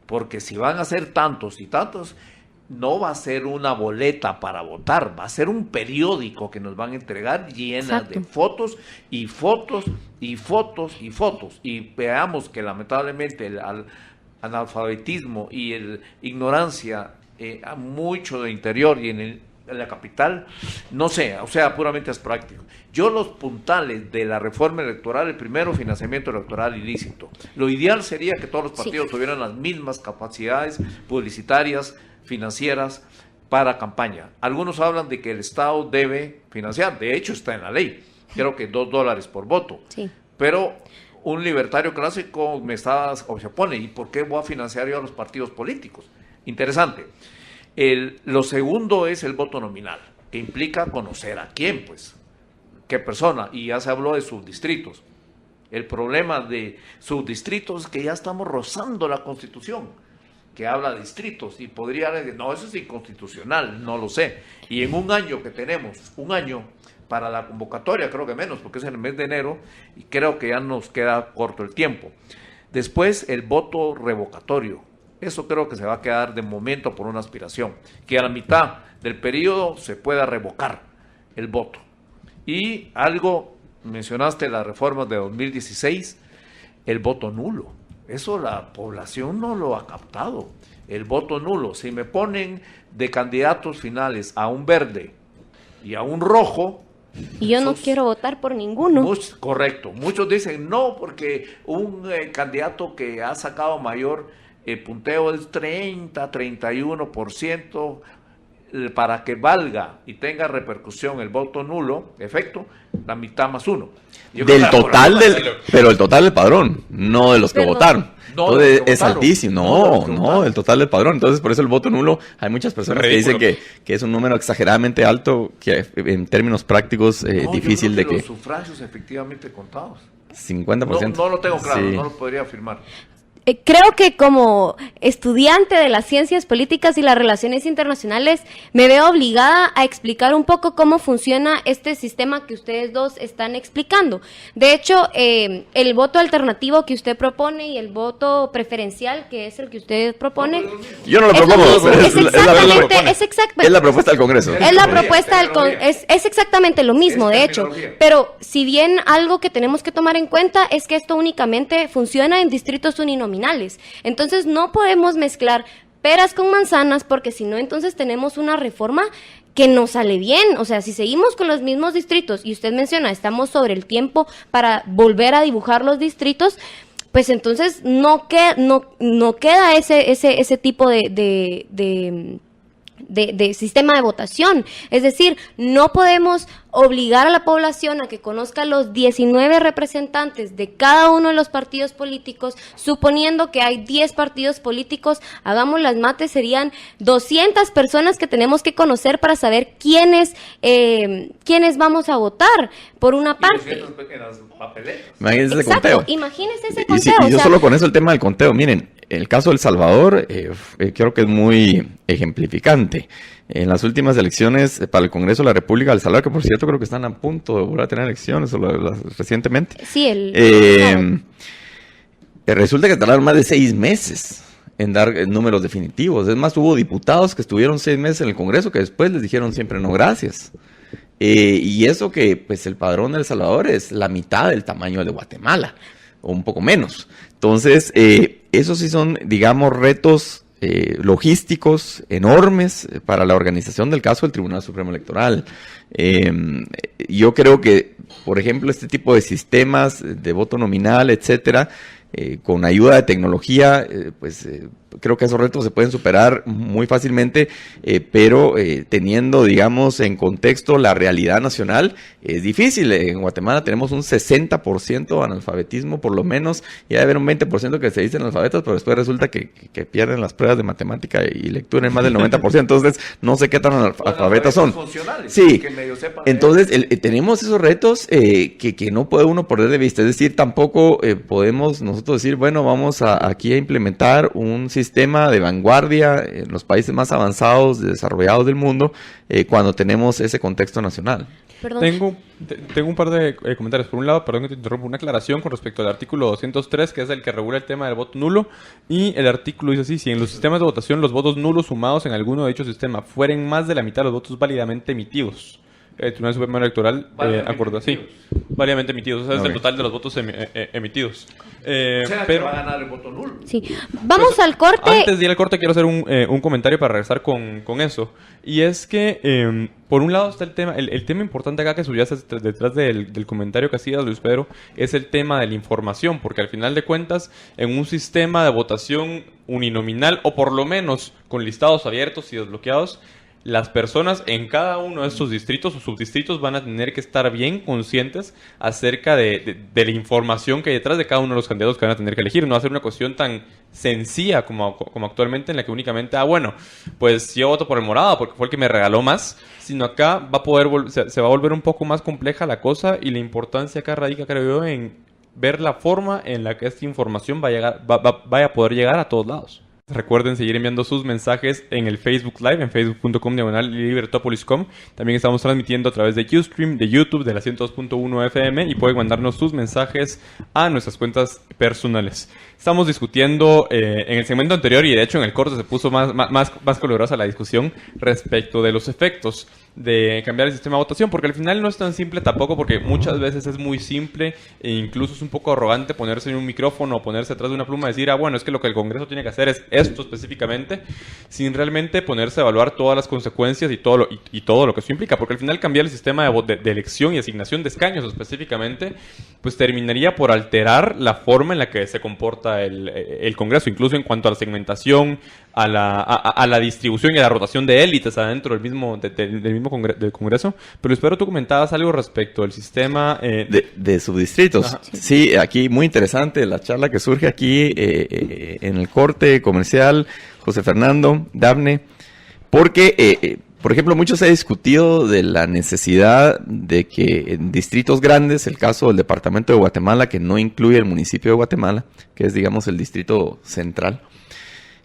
porque si van a ser tantos y tantos, no va a ser una boleta para votar, va a ser un periódico que nos van a entregar llena de fotos y fotos y fotos y fotos. Y veamos que lamentablemente el analfabetismo y la ignorancia mucho de interior y en la capital, no sé, o sea, puramente es práctico. Yo los puntales de la reforma electoral, el primero, financiamiento electoral ilícito. Lo ideal sería que todos los partidos tuvieran las mismas capacidades publicitarias, financieras, para campaña. Algunos hablan de que el Estado debe financiar, de hecho está en la ley, creo que $2 por voto. Sí. Pero un libertario clásico se opone, ¿y por qué voy a financiar yo a los partidos políticos? Interesante. Lo segundo es el voto nominal, que implica conocer a quién, pues, qué persona, y ya se habló de subdistritos. El problema de subdistritos es que ya estamos rozando la Constitución, que habla de distritos, y podría decir, no, eso es inconstitucional, no lo sé. Y en un año que tenemos, un año para la convocatoria, creo que menos, porque es en el mes de enero, y creo que ya nos queda corto el tiempo. Después, el voto revocatorio. Eso creo que se va a quedar de momento por una aspiración, que a la mitad del periodo se pueda revocar el voto. Y algo, mencionaste las reformas de 2016, el voto nulo. Eso la población no lo ha captado. El voto nulo, si me ponen de candidatos finales a un verde y a un rojo... Y yo no quiero votar por ninguno. Correcto. Muchos dicen no, porque un candidato que ha sacado mayor... el punteo es 31%, para que valga y tenga repercusión el voto nulo, efecto, la mitad más uno. Del total pero el total del padrón, no de los que votaron. No, entonces es altísimo, no, el total del padrón. Entonces por eso el voto nulo, hay muchas personas que dicen que es un número exageradamente alto, que en términos prácticos difícil de que... los sufragios efectivamente contados. 50%. No lo tengo claro, no lo podría afirmar. Creo que como estudiante de las ciencias políticas y las relaciones internacionales me veo obligada a explicar un poco cómo funciona este sistema que ustedes dos están explicando. De hecho, el voto alternativo que usted propone y el voto preferencial, que es el que usted propone... Yo no lo propongo, es la propuesta del Congreso. Es la propuesta del Congreso, es exactamente lo mismo, de hecho. Pero si bien algo que tenemos que tomar en cuenta es que esto únicamente funciona en distritos uninominales. Entonces no podemos mezclar peras con manzanas, porque si no, entonces tenemos una reforma que no sale bien. O sea, si seguimos con los mismos distritos, y usted menciona, estamos sobre el tiempo para volver a dibujar los distritos, pues entonces no queda ese tipo de sistema de votación. Es decir, no podemos obligar a la población a que conozca los 19 representantes de cada uno de los partidos políticos, suponiendo que hay 10 partidos políticos. Hagamos las mates, serían 200 personas que tenemos que conocer para saber quiénes vamos a votar, por una parte. Imagínense ese conteo. Imagínense ese conteo. Y yo solo con eso el tema del conteo, miren, el caso de El Salvador creo que es muy ejemplificante. En las últimas elecciones para el Congreso de la República de El Salvador, que por cierto creo que están a punto de volver a tener elecciones recientemente. Sí, resulta que tardaron más de 6 meses en dar números definitivos. Es más, hubo diputados que estuvieron 6 meses en el Congreso que después les dijeron siempre no gracias. Y eso que pues el padrón de El Salvador es la mitad del tamaño de Guatemala, o un poco menos. Entonces, esos sí son, digamos, retos logísticos enormes para la organización del caso del Tribunal Supremo Electoral. Yo creo que, por ejemplo, este tipo de sistemas de voto nominal, etcétera, con ayuda de tecnología, creo que esos retos se pueden superar muy fácilmente, pero teniendo, digamos, en contexto la realidad nacional, es difícil. En Guatemala tenemos un 60% de analfabetismo, por lo menos, y debe haber un 20% que se dicen analfabetas, pero después resulta que pierden las pruebas de matemática y lectura en más del 90%, entonces no sé qué tan analfabetas son. Sí, entonces tenemos esos retos que no puede uno perder de vista, es decir, tampoco podemos nosotros decir, bueno, vamos aquí a implementar un sistema de vanguardia en los países más avanzados, desarrollados del mundo, cuando tenemos ese contexto nacional. Perdón. Tengo un par de comentarios. Por un lado, perdón que te interrumpo, una aclaración con respecto al artículo 203, que es el que regula el tema del voto nulo. Y el artículo dice así: si en los sistemas de votación los votos nulos sumados en alguno de dichos sistemas fueren más de la mitad de los votos válidamente emitidos, el Tribunal Supremo Electoral acordó así, válidamente emitidos, o sea, es el total de los votos emitidos. Pero va a ganar el voto nulo. Sí. Vamos al corte. Antes de ir al corte quiero hacer un comentario para regresar con eso. Y es que, por un lado está el tema, el tema importante acá que subyace detrás del comentario que hacías, Luis Pedro, es el tema de la información, porque al final de cuentas, en un sistema de votación uninominal, o por lo menos con listados abiertos y desbloqueados, las personas en cada uno de estos distritos o subdistritos van a tener que estar bien conscientes acerca de la información que hay detrás de cada uno de los candidatos que van a tener que elegir. No va a ser una cuestión tan sencilla como actualmente, en la que únicamente, pues yo voto por el morado porque fue el que me regaló más, sino acá va a poder se va a volver un poco más compleja la cosa, y la importancia acá radica, creo yo, en ver la forma en la que esta información vaya a poder llegar a todos lados. Recuerden seguir enviando sus mensajes en el Facebook Live, en facebook.com/libertopolis.com. También estamos transmitiendo a través de Ustream, de YouTube, de la 102.1 FM, y pueden mandarnos sus mensajes a nuestras cuentas personales. Estamos discutiendo en el segmento anterior, y de hecho en el corte se puso más colorosa la discusión respecto de los efectos de cambiar el sistema de votación, porque al final no es tan simple tampoco, porque muchas veces es muy simple e incluso es un poco arrogante ponerse en un micrófono o ponerse atrás de una pluma y decir, es que lo que el Congreso tiene que hacer es esto específicamente, sin realmente ponerse a evaluar todas las consecuencias y todo lo que eso implica, porque al final cambiar el sistema de elección y asignación de escaños específicamente, pues terminaría por alterar la forma en la que se comporta el Congreso, incluso en cuanto a la segmentación, a la distribución y a la rotación de élites adentro del mismo del Congreso. Pero espero tú comentabas algo respecto al sistema de subdistritos. Ajá. Sí, aquí muy interesante la charla que surge aquí en el corte comercial, José Fernando, Dafne, porque por ejemplo, mucho se ha discutido de la necesidad de que en distritos grandes, el caso del departamento de Guatemala, que no incluye el municipio de Guatemala, que es, digamos, el distrito central,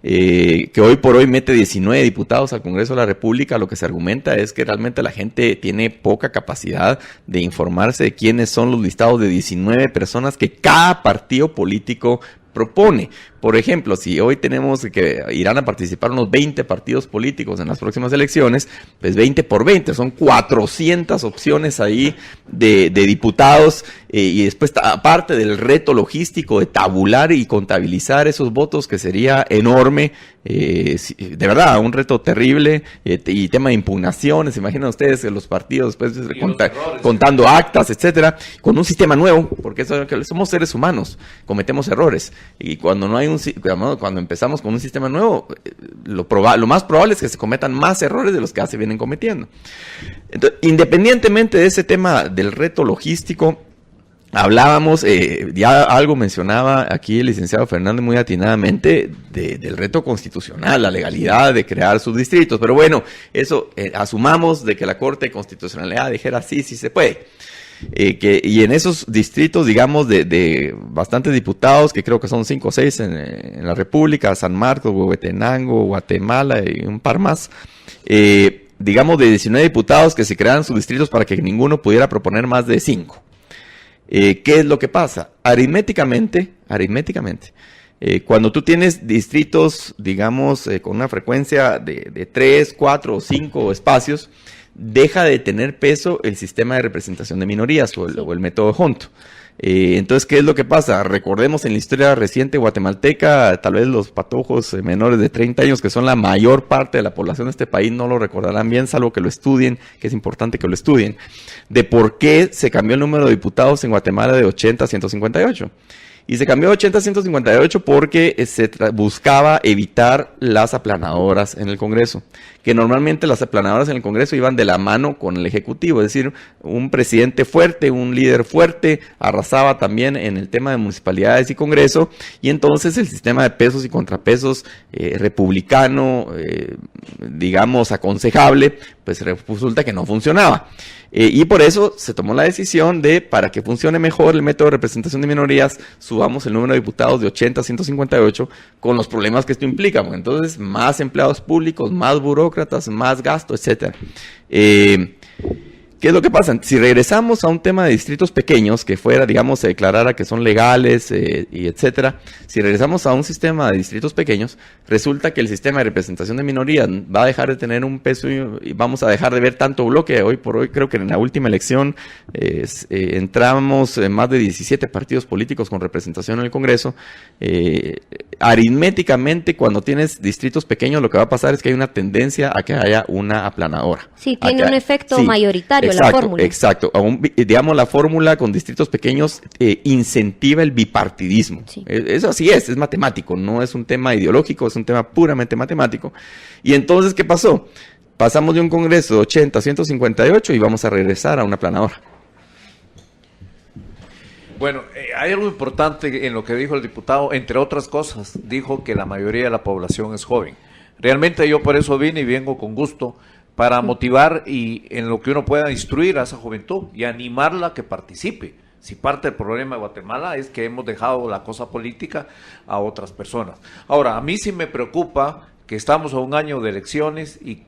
que hoy por hoy mete 19 diputados al Congreso de la República, lo que se argumenta es que realmente la gente tiene poca capacidad de informarse de quiénes son los listados de 19 personas que cada partido político propone. Por ejemplo, si hoy tenemos que irán a participar unos 20 partidos políticos en las próximas elecciones, pues 20 por 20, son 400 opciones ahí de diputados, y después aparte del reto logístico de tabular y contabilizar esos votos, que sería enorme, de verdad, un reto terrible, y tema de impugnaciones, imaginen ustedes que los partidos después contando actas, etcétera, con un sistema nuevo, porque somos seres humanos, cometemos errores, y cuando empezamos con un sistema nuevo, lo más probable es que se cometan más errores de los que ya se vienen cometiendo. Entonces, independientemente de ese tema del reto logístico, hablábamos, ya algo mencionaba aquí el licenciado Fernández muy atinadamente, del reto constitucional, la legalidad de crear subdistritos, pero bueno, eso asumamos de que la Corte de Constitucionalidad dijera sí se puede. Y en esos distritos, digamos, de bastantes diputados, que creo que son 5 o 6 en la República, San Marcos, Huehuetenango, Guatemala y un par más, digamos de 19 diputados que se crearan sus distritos para que ninguno pudiera proponer más de 5. ¿Qué es lo que pasa? Aritméticamente, cuando tú tienes distritos, digamos, con una frecuencia de 3, 4 o 5 espacios, deja de tener peso el sistema de representación de minorías o el método Hont. Entonces, ¿qué es lo que pasa? Recordemos en la historia reciente guatemalteca, tal vez los patojos menores de 30 años, que son la mayor parte de la población de este país, no lo recordarán bien, salvo que lo estudien, que es importante que lo estudien, de por qué se cambió el número de diputados en Guatemala de 80 a 158. Y se cambió de 80 a 158 porque se buscaba evitar las aplanadoras en el Congreso, que normalmente las aplanadoras en el Congreso iban de la mano con el Ejecutivo, es decir, un presidente fuerte, un líder fuerte, arrasaba también en el tema de municipalidades y Congreso, y entonces el sistema de pesos y contrapesos republicano, digamos aconsejable, pues resulta que no funcionaba. Y por eso se tomó la decisión de, para que funcione mejor el método de representación de minorías, subamos el número de diputados de 80 a 158, con los problemas que esto implica. Porque entonces, más empleados públicos, más burócratas, más gasto, etcétera. ¿Qué es lo que pasa? Si regresamos a un tema de distritos pequeños, que fuera, digamos, se declarara que son legales y etcétera, si regresamos a un sistema de distritos pequeños, resulta que el sistema de representación de minorías va a dejar de tener un peso y vamos a dejar de ver tanto bloque. Hoy por hoy creo que en la última elección entramos en más de 17 partidos políticos con representación en el Congreso. Aritméticamente, cuando tienes distritos pequeños, lo que va a pasar es que hay una tendencia a que haya una aplanadora. Sí, tiene un efecto mayoritario la fórmula. Exacto. Digamos, la fórmula con distritos pequeños incentiva el bipartidismo. Sí. Eso así es matemático, no es un tema ideológico, es un tema puramente matemático. Y entonces, ¿qué pasó? Pasamos de un Congreso de 80 a 158 y vamos a regresar a una aplanadora. Bueno, hay algo importante en lo que dijo el diputado, entre otras cosas, dijo que la mayoría de la población es joven. Realmente yo por eso vine y vengo con gusto, para motivar y en lo que uno pueda instruir a esa juventud y animarla a que participe. Si parte del problema de Guatemala es que hemos dejado la cosa política a otras personas. Ahora, a mí sí me preocupa que estamos a un año de elecciones y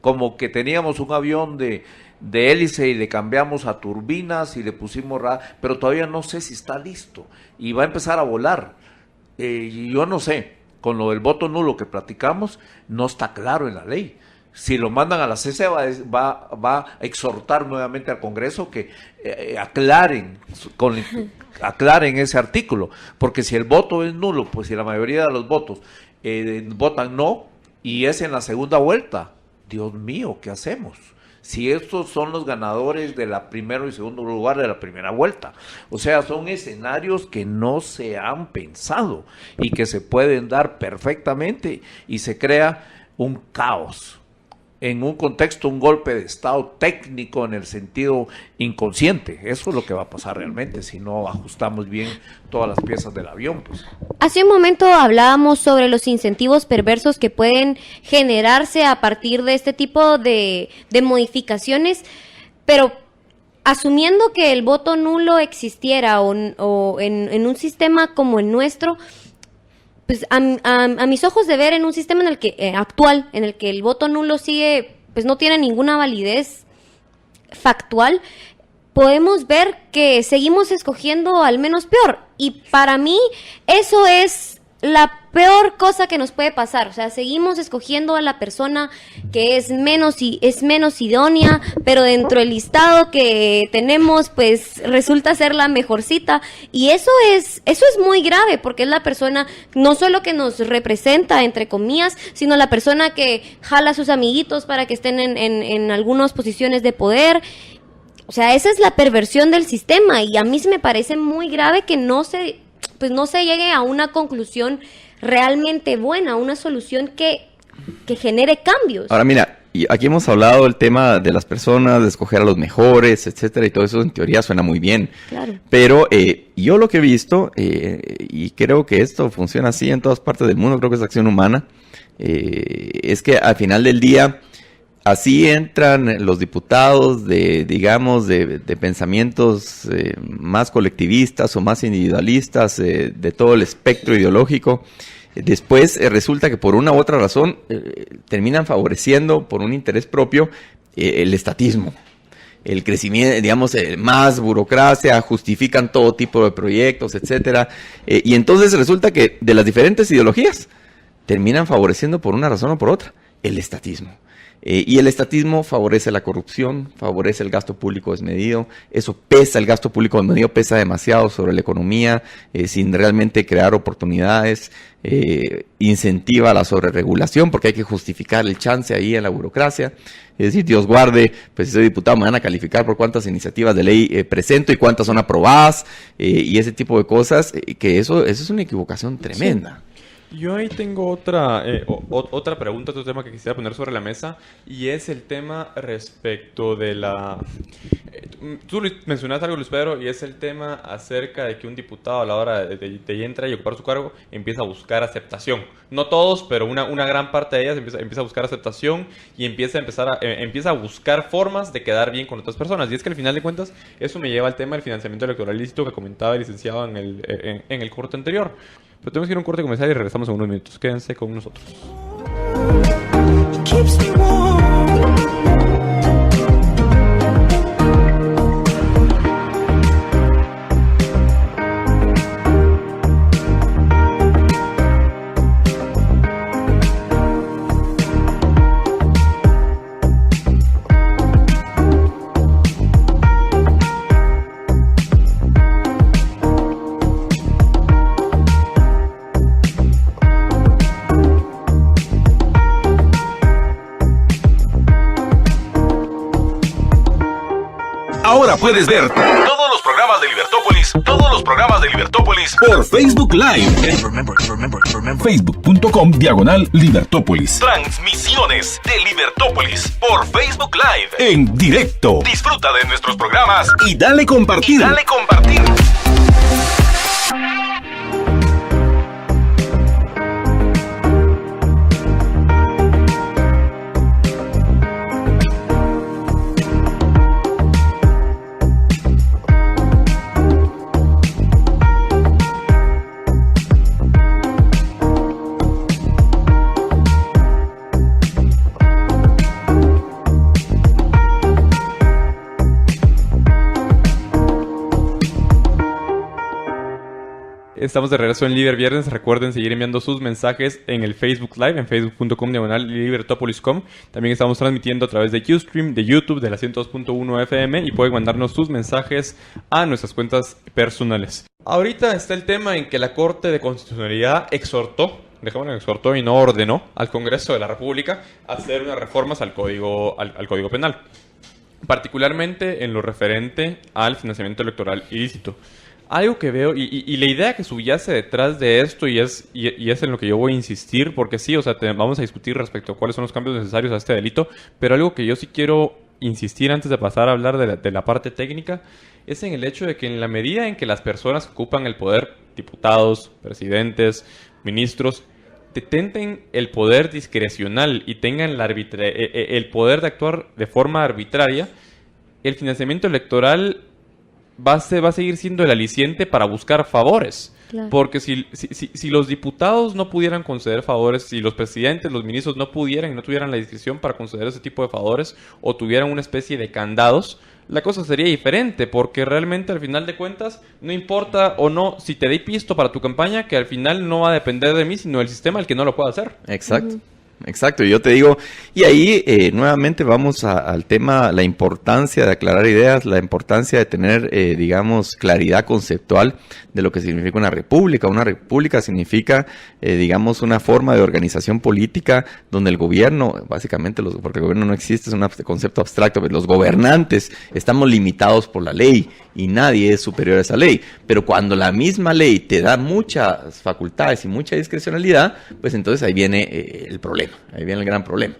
como que teníamos un avión de hélice y le cambiamos a turbinas y le pusimos pero todavía no sé si está listo y va a empezar a volar. Yo no sé, con lo del voto nulo que platicamos, no está claro en la ley. Si lo mandan a la CC va a exhortar nuevamente al Congreso que aclaren ese artículo, porque si el voto es nulo, pues si la mayoría de los votos votan no y es en la segunda vuelta, Dios mío, ¿qué hacemos? Si estos son los ganadores de la primero y segundo lugar de la primera vuelta. O sea, son escenarios que no se han pensado y que se pueden dar perfectamente y se crea un caos. En un contexto, un golpe de estado técnico en el sentido inconsciente. Eso es lo que va a pasar realmente si no ajustamos bien todas las piezas del avión. Pues. Hace un momento hablábamos sobre los incentivos perversos que pueden generarse a partir de este tipo de modificaciones, pero asumiendo que el voto nulo existiera o en un sistema como el nuestro, pues a mis ojos de ver, en un sistema en el que actual, en el que el voto nulo sigue, pues no tiene ninguna validez factual, podemos ver que seguimos escogiendo al menos peor. Y para mí eso es la peor cosa que nos puede pasar. O sea, seguimos escogiendo a la persona que es menos idónea, pero dentro del listado que tenemos, pues resulta ser la mejorcita. Y eso es muy grave, porque es la persona no solo que nos representa, entre comillas, sino la persona que jala a sus amiguitos para que estén en algunas posiciones de poder. O sea, esa es la perversión del sistema, y a mí se me parece muy grave que no se llegue a una conclusión realmente buena, una solución que genere cambios. Ahora mira, y aquí hemos hablado del tema de las personas, de escoger a los mejores, etcétera, y todo eso en teoría suena muy bien. Claro. Pero yo lo que he visto, y creo que esto funciona así en todas partes del mundo, creo que es acción humana, es que al final del día, así entran los diputados de pensamientos más colectivistas o más individualistas de todo el espectro ideológico. Después resulta que por una u otra razón terminan favoreciendo por un interés propio el estatismo, el crecimiento, digamos, más burocracia, justifican todo tipo de proyectos, etcétera. Y entonces resulta que de las diferentes ideologías terminan favoreciendo por una razón o por otra el estatismo. Y el estatismo favorece la corrupción, favorece el gasto público desmedido, eso pesa, el gasto público desmedido pesa demasiado sobre la economía, sin realmente crear oportunidades, incentiva la sobreregulación porque hay que justificar el chance ahí en la burocracia. Es decir, Dios guarde, pues si soy diputado me van a calificar por cuántas iniciativas de ley presento y cuántas son aprobadas, y ese tipo de cosas, que eso es una equivocación tremenda. Sí. Yo ahí tengo otra pregunta, otro tema que quisiera poner sobre la mesa, y es el tema respecto de la... tú mencionaste algo, Luis Pedro, y es el tema acerca de que un diputado a la hora de entrar y ocupar su cargo empieza a buscar aceptación. No todos, pero una gran parte de ellas empieza a buscar aceptación y empieza a buscar formas de quedar bien con otras personas. Y es que al final de cuentas, eso me lleva al tema del financiamiento electoral ilícito que comentaba el licenciado en el corte anterior. Pero tenemos que ir a un corte comercial y regresamos en unos minutos. Quédense con nosotros. puedes ver todos los programas de Libertópolis por Facebook Live. Facebook.com/Libertópolis. Transmisiones de Libertópolis por Facebook Live en directo. Disfruta de nuestros programas y dale compartir. Estamos de regreso en Liber Viernes. Recuerden seguir enviando sus mensajes en el Facebook Live, en facebook.com/libertopolis.com. También estamos transmitiendo a través de Ustream, de YouTube, de la 102.1 FM y pueden mandarnos sus mensajes a nuestras cuentas personales. Ahorita está el tema en que la Corte de Constitucionalidad exhortó y no ordenó al Congreso de la República a hacer unas reformas al Código Penal, particularmente en lo referente al financiamiento electoral ilícito. Algo que veo, y la idea que subyace detrás de esto, y es en lo que yo voy a insistir, porque sí, o sea, vamos a discutir respecto a cuáles son los cambios necesarios a este delito, pero algo que yo sí quiero insistir antes de pasar a hablar de la parte técnica, es en el hecho de que en la medida en que las personas que ocupan el poder, diputados, presidentes, ministros, detenten el poder discrecional y tengan el poder de actuar de forma arbitraria, el financiamiento electoral va a seguir siendo el aliciente para buscar favores. Claro. Porque si los diputados no pudieran conceder favores, si los presidentes, los ministros no tuvieran la discreción para conceder ese tipo de favores o tuvieran una especie de candados, la cosa sería diferente, porque realmente al final de cuentas no importa o no si te doy pisto para tu campaña, que al final no va a depender de mí, sino del sistema el que no lo pueda hacer. Exacto. Exacto, y yo te digo, y ahí nuevamente vamos al tema, la importancia de aclarar ideas, la importancia de tener, digamos, claridad conceptual de lo que significa una república. Una república significa, digamos, una forma de organización política donde el gobierno, básicamente, porque el gobierno no existe, es un concepto abstracto, pero los gobernantes estamos limitados por la ley y nadie es superior a esa ley. Pero cuando la misma ley te da muchas facultades y mucha discrecionalidad, pues entonces ahí viene el problema. Ahí viene el gran problema.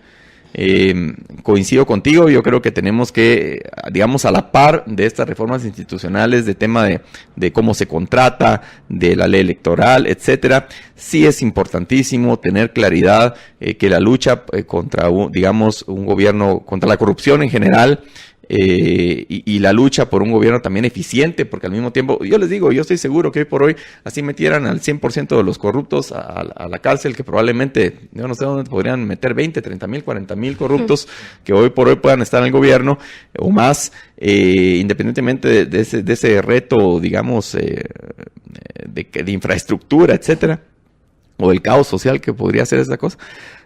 Coincido contigo, yo creo que tenemos que, digamos, a la par de estas reformas institucionales, de tema de cómo se contrata, de la ley electoral, etcétera, sí es importantísimo tener claridad que la lucha contra, digamos, un gobierno, contra la corrupción en general, y la lucha por un gobierno también eficiente, porque al mismo tiempo, yo les digo, yo estoy seguro que hoy por hoy así metieran al 100% de los corruptos a la cárcel, que probablemente, yo no sé dónde podrían meter 20, 30 mil, 40 mil corruptos que hoy por hoy puedan estar en el gobierno o más, independientemente de ese reto, digamos, de infraestructura, etcétera, o el caos social que podría ser esa cosa,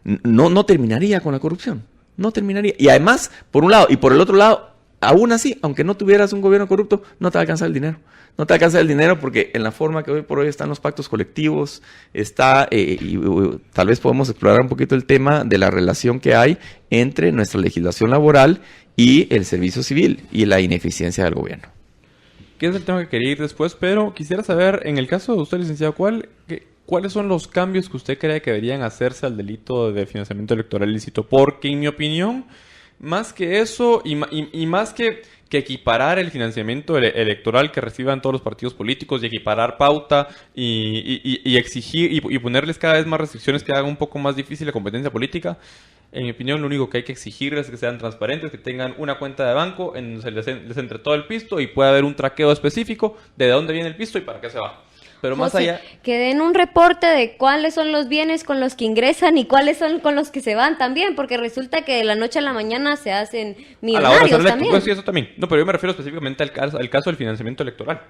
no terminaría con la corrupción. No terminaría. Y además, por un lado, y por el otro lado, aún así, aunque no tuvieras un gobierno corrupto, no te va a alcanzar el dinero. No te va a alcanzar el dinero porque en la forma que hoy por hoy están los pactos colectivos, está, y tal vez podemos explorar un poquito el tema de la relación que hay entre nuestra legislación laboral y el servicio civil y la ineficiencia del gobierno. Que es el tema que quería ir después, pero quisiera saber, en el caso de usted, licenciado, ¿cuáles son los cambios que usted cree que deberían hacerse al delito de financiamiento electoral ilícito? Porque, en mi opinión, más que eso y más que equiparar el financiamiento electoral que reciban todos los partidos políticos y equiparar pauta y exigir y ponerles cada vez más restricciones que hagan un poco más difícil la competencia política, en mi opinión, lo único que hay que exigirles es que sean transparentes, que tengan una cuenta de banco en donde se les entre todo el pisto y pueda haber un traqueo específico de dónde viene el pisto y para qué se va. Pero más allá, que den un reporte de cuáles son los bienes con los que ingresan y cuáles son con los que se van también, porque resulta que de la noche a la mañana se hacen millonarios también. Pues sí, eso también. No, pero yo me refiero específicamente al caso del financiamiento electoral.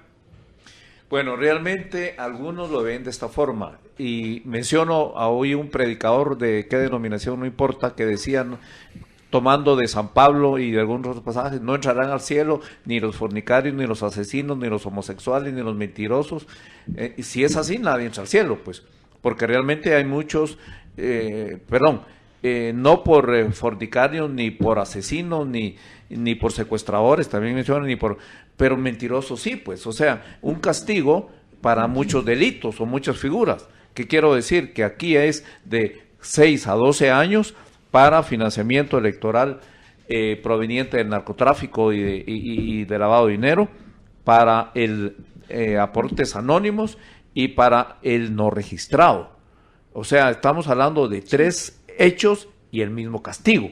Bueno, realmente algunos lo ven de esta forma, y menciono a hoy un predicador de qué denominación no importa, que decían, tomando de San Pablo y de algunos otros pasajes, no entrarán al cielo ni los fornicarios, ni los asesinos, ni los homosexuales, ni los mentirosos. Si es así, nadie entra al cielo, pues, porque realmente hay muchos, no por fornicarios, ni por asesinos, ni por secuestradores, también mencionan, pero mentirosos sí, pues, o sea, un castigo para muchos delitos o muchas figuras. ¿Qué quiero decir? Que aquí es de 6 a 12 años para financiamiento electoral proveniente del narcotráfico y de lavado de dinero, para el aportes anónimos y para el no registrado. O sea, estamos hablando de 3 hechos y el mismo castigo.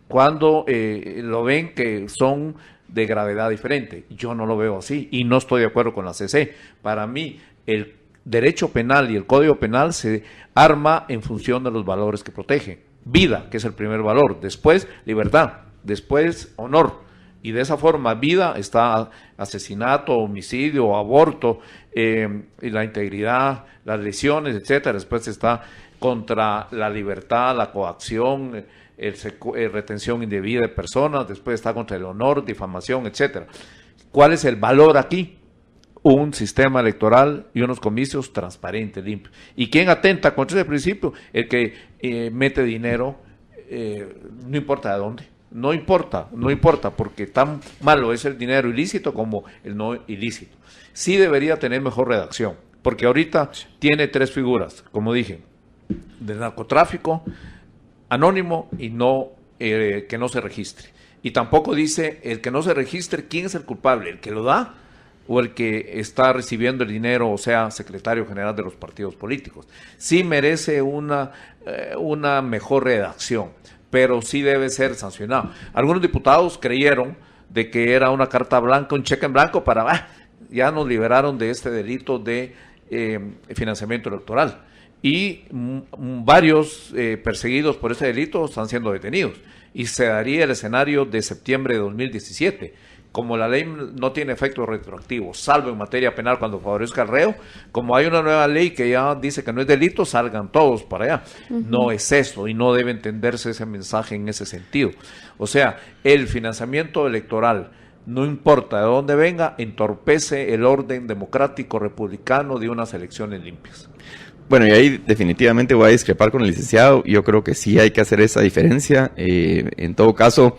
Cuando lo ven que son de gravedad diferente. Yo no lo veo así y no estoy de acuerdo con la CC. Para mí, el derecho penal y el código penal se arma en función de los valores que protege. Vida, que es el primer valor, después libertad, después honor. Y de esa forma, vida está asesinato, homicidio, aborto, y la integridad, las lesiones, etcétera. Después está contra la libertad, la coacción, retención indebida de personas. Después está contra el honor, difamación, etcétera. ¿Cuál es el valor aquí? Un sistema electoral y unos comicios transparentes, limpios. ¿Y quién atenta contra ese principio? El que mete dinero, no importa de dónde. No importa, porque tan malo es el dinero ilícito como el no ilícito. Sí debería tener mejor redacción, porque ahorita tiene 3 figuras, como dije, del narcotráfico, anónimo y no que no se registre. Y tampoco dice el que no se registre quién es el culpable, el que lo da o el que está recibiendo el dinero, o sea, secretario general de los partidos políticos. Sí merece una mejor redacción, pero sí debe ser sancionado. Algunos diputados creyeron de que era una carta blanca, un cheque en blanco para, ya nos liberaron de este delito de financiamiento electoral. Y varios perseguidos por ese delito están siendo detenidos. Y se daría el escenario de septiembre de 2017. Como la ley no tiene efecto retroactivo, salvo en materia penal cuando favorezca al reo, como hay una nueva ley que ya dice que no es delito, salgan todos para allá. No es eso, y no debe entenderse ese mensaje en ese sentido. O sea, el financiamiento electoral, no importa de dónde venga, entorpece el orden democrático republicano de unas elecciones limpias. Bueno, y ahí definitivamente voy a discrepar con el licenciado. Yo creo que sí hay que hacer esa diferencia. En todo caso,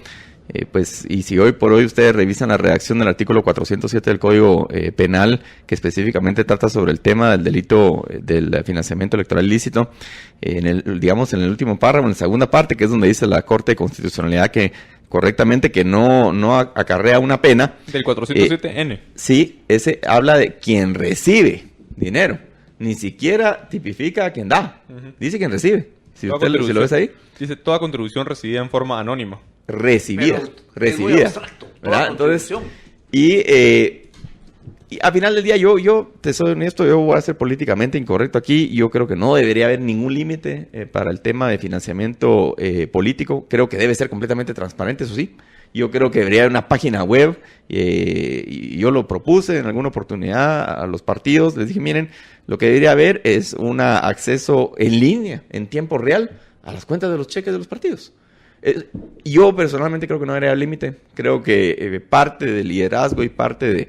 pues, y si hoy por hoy ustedes revisan la redacción del artículo 407 del Código Penal, que específicamente trata sobre el tema del delito del financiamiento electoral ilícito, en el último párrafo, en la segunda parte, que es donde dice la Corte de Constitucionalidad que correctamente que no acarrea una pena. Del 407N. Sí, ese habla de quien recibe dinero. Ni siquiera tipifica a quien da. Dice quien recibe. Si usted lo ves ahí. Dice toda contribución recibida en forma anónima. Recibida. Abstracto, ¿verdad? Entonces, y al final del día, yo te soy honesto, yo voy a ser políticamente incorrecto aquí. Yo creo que no debería haber ningún límite para el tema de financiamiento político. Creo que debe ser completamente transparente, eso sí. Yo creo que debería haber una página web, y yo lo propuse en alguna oportunidad a los partidos. Les dije, miren, lo que debería haber es un acceso en línea, en tiempo real, a las cuentas de los cheques de los partidos. Yo personalmente creo que no debería haber límite. Creo que parte del liderazgo y parte de...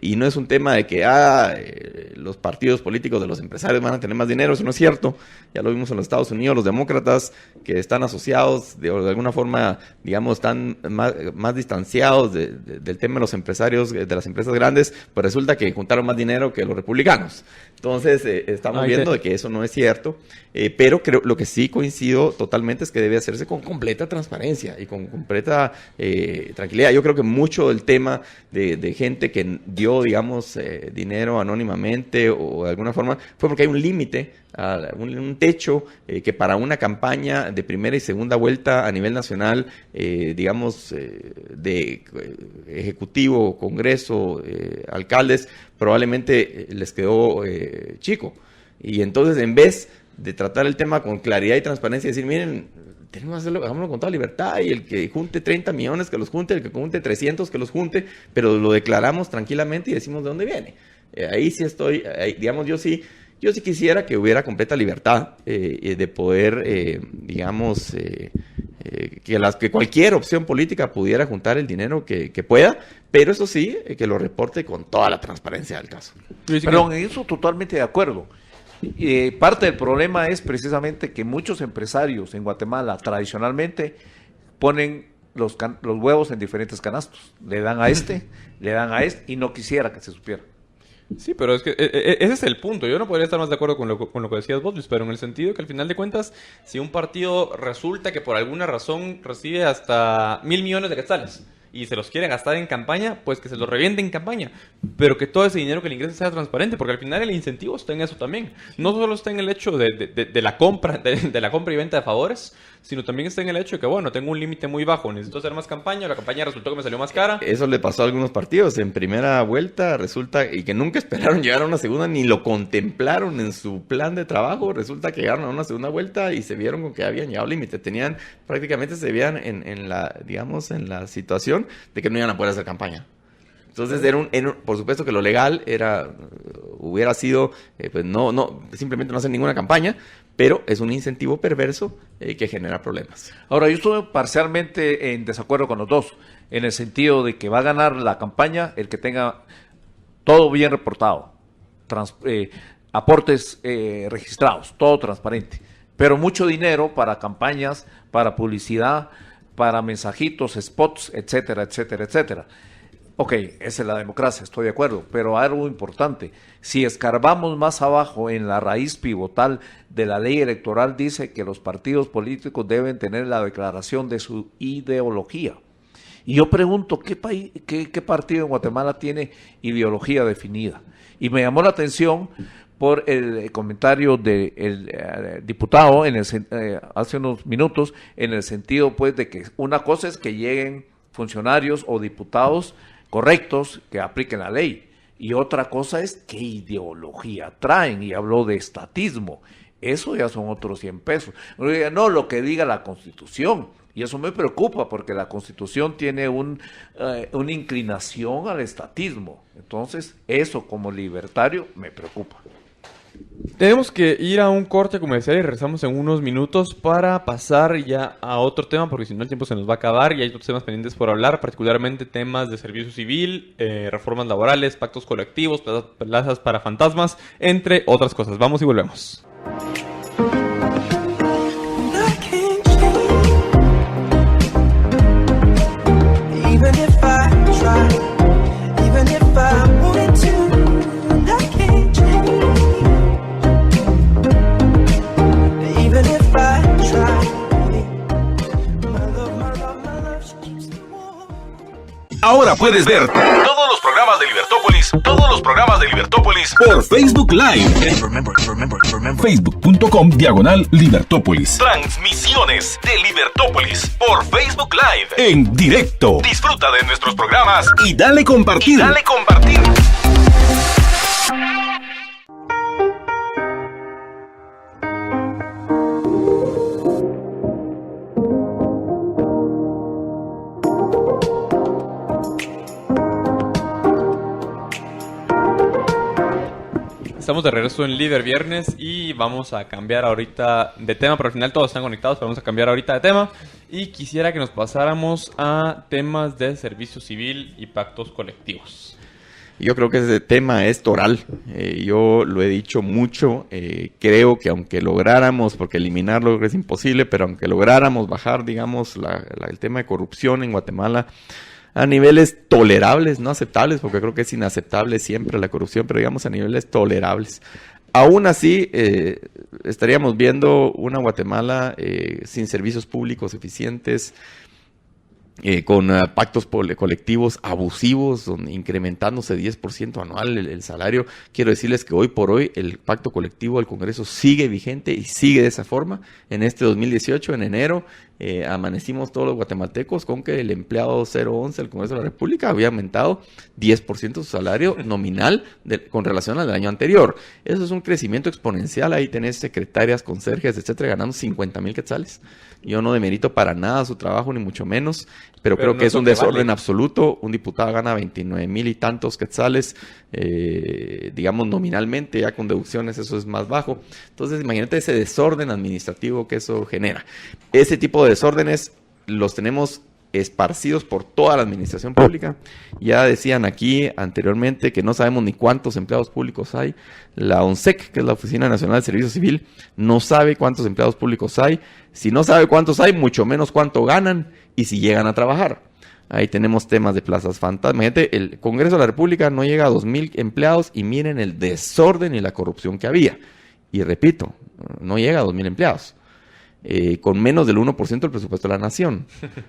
y no es un tema de que los partidos políticos de los empresarios van a tener más dinero, eso no es cierto. Ya lo vimos en los Estados Unidos, los demócratas que están asociados de alguna forma, digamos, están más distanciados del tema de los empresarios, de las empresas grandes, pues resulta que juntaron más dinero que los republicanos. Entonces, estamos viendo de que eso no es cierto, pero creo lo que sí coincido totalmente es que debe hacerse con completa transparencia y con completa tranquilidad. Yo creo que mucho del tema de gente que dio, digamos, dinero anónimamente o de alguna forma fue porque hay un límite, un techo que para una campaña de primera y segunda vuelta a nivel nacional, digamos, de ejecutivo, congreso, alcaldes, probablemente les quedó chico. Y entonces, en vez de tratar el tema con claridad y transparencia y decir, miren, tenemos que hacerlo, hagámoslo con toda libertad, y el que junte 30 millones que los junte, el que junte 300 que los junte, pero lo declaramos tranquilamente y decimos de dónde viene. Ahí sí estoy, digamos, yo sí quisiera que hubiera completa libertad de poder, digamos, que cualquier opción política pudiera juntar el dinero que pueda, pero eso sí, que lo reporte con toda la transparencia del caso. Pero en eso totalmente de acuerdo. Parte del problema es precisamente que muchos empresarios en Guatemala tradicionalmente ponen los huevos en diferentes canastos. Le dan a este, le dan a este, y no quisiera que se supiera. Sí, pero es que ese es el punto. Yo no podría estar más de acuerdo con lo que decías vos, Luis, pero en el sentido que al final de cuentas, si un partido resulta que por alguna razón recibe hasta 1.000 millones de quetzales y se los quiere gastar en campaña, pues que se los reviente en campaña, pero que todo ese dinero que le ingrese sea transparente, porque al final el incentivo está en eso también. No solo está en el hecho de la compra, de la compra y venta de favores, sino también está en el hecho de que, bueno, tengo un límite muy bajo, necesito hacer más campaña, la campaña resultó que me salió más cara. Eso le pasó a algunos partidos. En primera vuelta resulta, y que nunca esperaron llegar a una segunda, ni lo contemplaron en su plan de trabajo, resulta que llegaron a una segunda vuelta y se vieron con que habían llegado al límite. Prácticamente se veían en la situación de que no iban a poder hacer campaña. Entonces, por supuesto que lo legal hubiera sido, pues simplemente no hacer ninguna campaña, pero es un incentivo perverso que genera problemas. Ahora, yo estoy parcialmente en desacuerdo con los dos, en el sentido de que va a ganar la campaña el que tenga todo bien reportado, aportes registrados, todo transparente, pero mucho dinero para campañas, para publicidad, para mensajitos, spots, etcétera, etcétera, etcétera. Ok, esa es la democracia, estoy de acuerdo, pero algo importante, si escarbamos más abajo en la raíz pivotal de la ley electoral, dice que los partidos políticos deben tener la declaración de su ideología. Y yo pregunto, ¿qué partido en Guatemala tiene ideología definida? Y me llamó la atención por el comentario del diputado hace unos minutos, en el sentido pues de que una cosa es que lleguen funcionarios o diputados correctos que apliquen la ley, y otra cosa es qué ideología traen, y habló de estatismo. Eso ya son otros 100 pesos. No, lo que diga la Constitución, y eso me preocupa porque la Constitución tiene una inclinación al estatismo. Entonces, eso como libertario me preocupa. Tenemos que ir a un corte comercial y regresamos en unos minutos para pasar ya a otro tema, porque si no el tiempo se nos va a acabar y hay otros temas pendientes por hablar, particularmente temas de servicio civil, reformas laborales, pactos colectivos, plazas para fantasmas, entre otras cosas. Vamos y volvemos. Ahora puedes ver todos los programas de Libertópolis por Facebook Live. Facebook.com/Libertópolis. Transmisiones de Libertópolis por Facebook Live en directo. Disfruta de nuestros programas y dale compartir. Estamos de regreso en Líder Viernes y vamos a cambiar ahorita de tema, pero al final todos están conectados, pero vamos a cambiar ahorita de tema. Y quisiera que nos pasáramos a temas de servicio civil y pactos colectivos. Yo creo que ese tema es toral. Yo lo he dicho mucho. Creo que aunque lográramos, porque eliminarlo es imposible, pero aunque lográramos bajar, digamos, el tema de corrupción en Guatemala a niveles tolerables, no aceptables, porque creo que es inaceptable siempre la corrupción, pero digamos a niveles tolerables. Aún así, estaríamos viendo una Guatemala sin servicios públicos eficientes, con pactos colectivos abusivos, incrementándose 10% anual el salario. Quiero decirles que hoy por hoy el pacto colectivo del Congreso sigue vigente y sigue de esa forma. En este 2018, en enero, amanecimos todos los guatemaltecos con que el empleado 011 del Congreso de la República había aumentado 10% su salario nominal con relación al año anterior. Eso es un crecimiento exponencial. Ahí tenés secretarias, conserjes, etcétera, ganando 50,000 quetzales. Yo no demerito para nada su trabajo, ni mucho menos, pero creo que es un desorden absoluto. Un diputado gana 29,000 y tantos quetzales, digamos nominalmente, ya con deducciones eso es más bajo. Entonces imagínate ese desorden administrativo que eso genera. Ese tipo de desórdenes los tenemos esparcidos por toda la administración pública. Ya decían aquí anteriormente que no sabemos ni cuántos empleados públicos hay. La ONSEC, que es la Oficina Nacional de Servicio Civil, no sabe cuántos empleados públicos hay. Si no sabe cuántos hay, mucho menos cuánto ganan y si llegan a trabajar. Ahí tenemos temas de plazas fantasma. Imagínate, el Congreso de la República no llega a 2,000 empleados y miren el desorden y la corrupción que había. Y repito, no llega a 2,000 empleados. Con menos del 1% del presupuesto de la nación.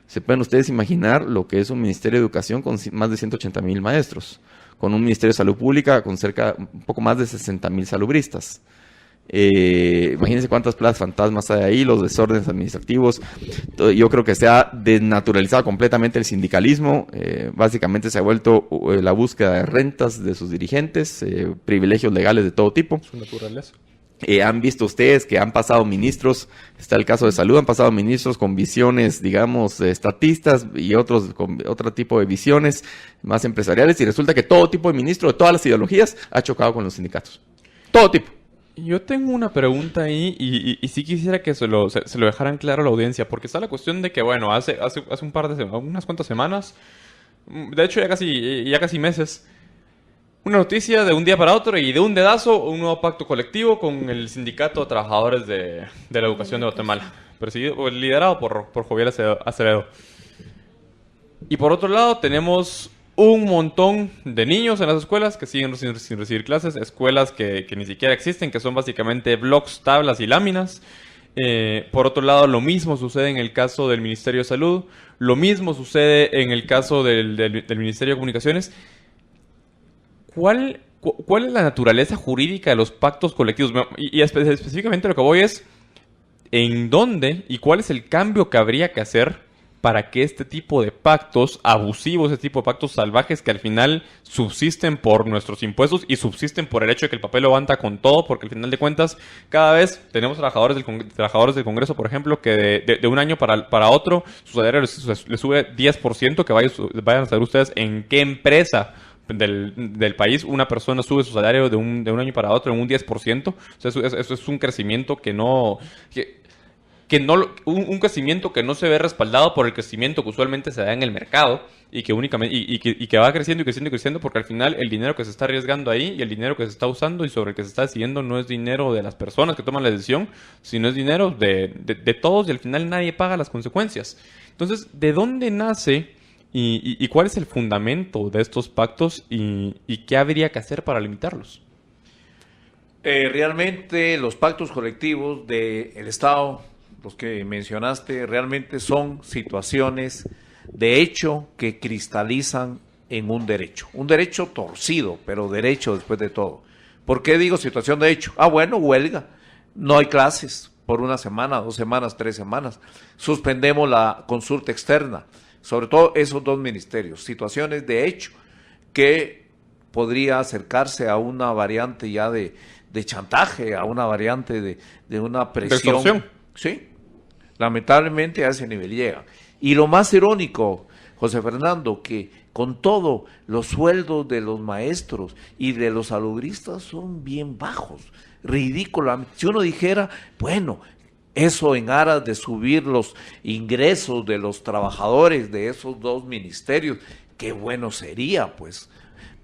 Se pueden ustedes imaginar lo que es un Ministerio de Educación con más de 180,000 maestros, con un Ministerio de Salud Pública con un poco más de 60,000 salubristas. Imagínense cuántas plazas fantasmas hay ahí, los desórdenes administrativos. Yo creo que se ha desnaturalizado completamente el sindicalismo. Básicamente se ha vuelto la búsqueda de rentas de sus dirigentes, privilegios legales de todo tipo. Su naturaleza. Han visto ustedes que han pasado ministros, está el caso de salud, han pasado ministros con visiones, digamos, estatistas y otros con otro tipo de visiones más empresariales, y resulta que todo tipo de ministro de todas las ideologías ha chocado con los sindicatos. Todo tipo. Yo tengo una pregunta ahí y sí quisiera que se lo dejaran claro a la audiencia, porque está la cuestión de que, bueno, hace unas cuantas semanas, de hecho ya casi meses, una noticia de un día para otro y de un dedazo, un nuevo pacto colectivo con el Sindicato de Trabajadores de la Educación de Guatemala, liderado por Joviel Acevedo. Y por otro lado tenemos un montón de niños en las escuelas que siguen sin recibir clases, escuelas que ni siquiera existen, que son básicamente blocs, tablas y láminas. Por otro lado, lo mismo sucede en el caso del Ministerio de Salud, lo mismo sucede en el caso del Ministerio de Comunicaciones. ¿Cuál es la naturaleza jurídica de los pactos colectivos? Y específicamente lo que voy es, ¿en dónde y cuál es el cambio que habría que hacer para que este tipo de pactos abusivos, este tipo de pactos salvajes que al final subsisten por nuestros impuestos y subsisten por el hecho de que el papel aguanta con todo, porque al final de cuentas cada vez tenemos trabajadores del Congreso, por ejemplo, que de un año para otro su salario les sube 10%, que vayan a saber ustedes en qué empresa del país una persona sube su salario de un año para otro en un 10%. O sea, eso es un crecimiento un crecimiento que no se ve respaldado por el crecimiento que usualmente se da en el mercado y que únicamente y que va creciendo y creciendo y creciendo, porque al final el dinero que se está arriesgando ahí y el dinero que se está usando y sobre el que se está decidiendo no es dinero de las personas que toman la decisión, sino es dinero de todos, y al final nadie paga las consecuencias. Entonces, ¿de dónde nace y cuál es el fundamento de estos pactos y qué habría que hacer para limitarlos? Realmente los pactos colectivos del Estado, los que mencionaste, realmente son situaciones de hecho que cristalizan en un derecho torcido, pero derecho después de todo. ¿Por qué digo situación de hecho? Bueno, huelga, no hay clases por una semana, 2 semanas, 3 semanas, suspendemos la consulta externa, sobre todo esos 2 ministerios, situaciones de hecho que podría acercarse a una variante ya de chantaje, a una variante de una presión. ¿De extorsión? Sí, lamentablemente a ese nivel llega. Y lo más irónico, José Fernando, que con todo los sueldos de los maestros y de los salubristas son bien bajos, ridículamente. Si uno dijera, bueno, eso en aras de subir los ingresos de los trabajadores de esos 2 ministerios, qué bueno sería, pues,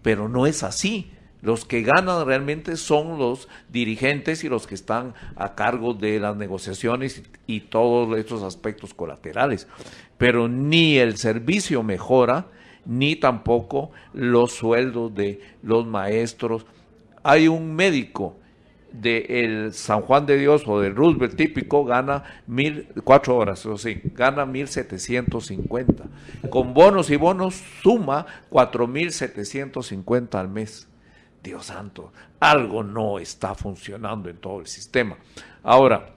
pero no es así. Los que ganan realmente son los dirigentes y los que están a cargo de las negociaciones y todos estos aspectos colaterales. Pero ni el servicio mejora, ni tampoco los sueldos de los maestros. Hay un médico del San Juan de Dios o del Roosevelt típico, gana 4 horas, eso sí, gana 1,750. Con bonos y bonos suma 4,750 al mes. Dios santo, algo no está funcionando en todo el sistema. Ahora,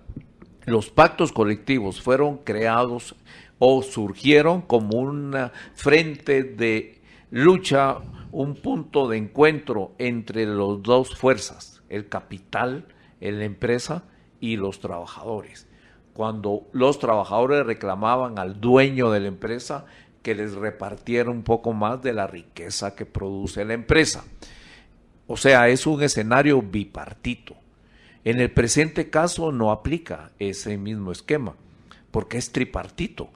los pactos colectivos fueron creados o surgieron como una frente de lucha, un punto de encuentro entre las 2 fuerzas, el capital, la empresa y los trabajadores. Cuando los trabajadores reclamaban al dueño de la empresa que les repartiera un poco más de la riqueza que produce la empresa. O sea, es un escenario bipartito. En el presente caso no aplica ese mismo esquema, porque es tripartito.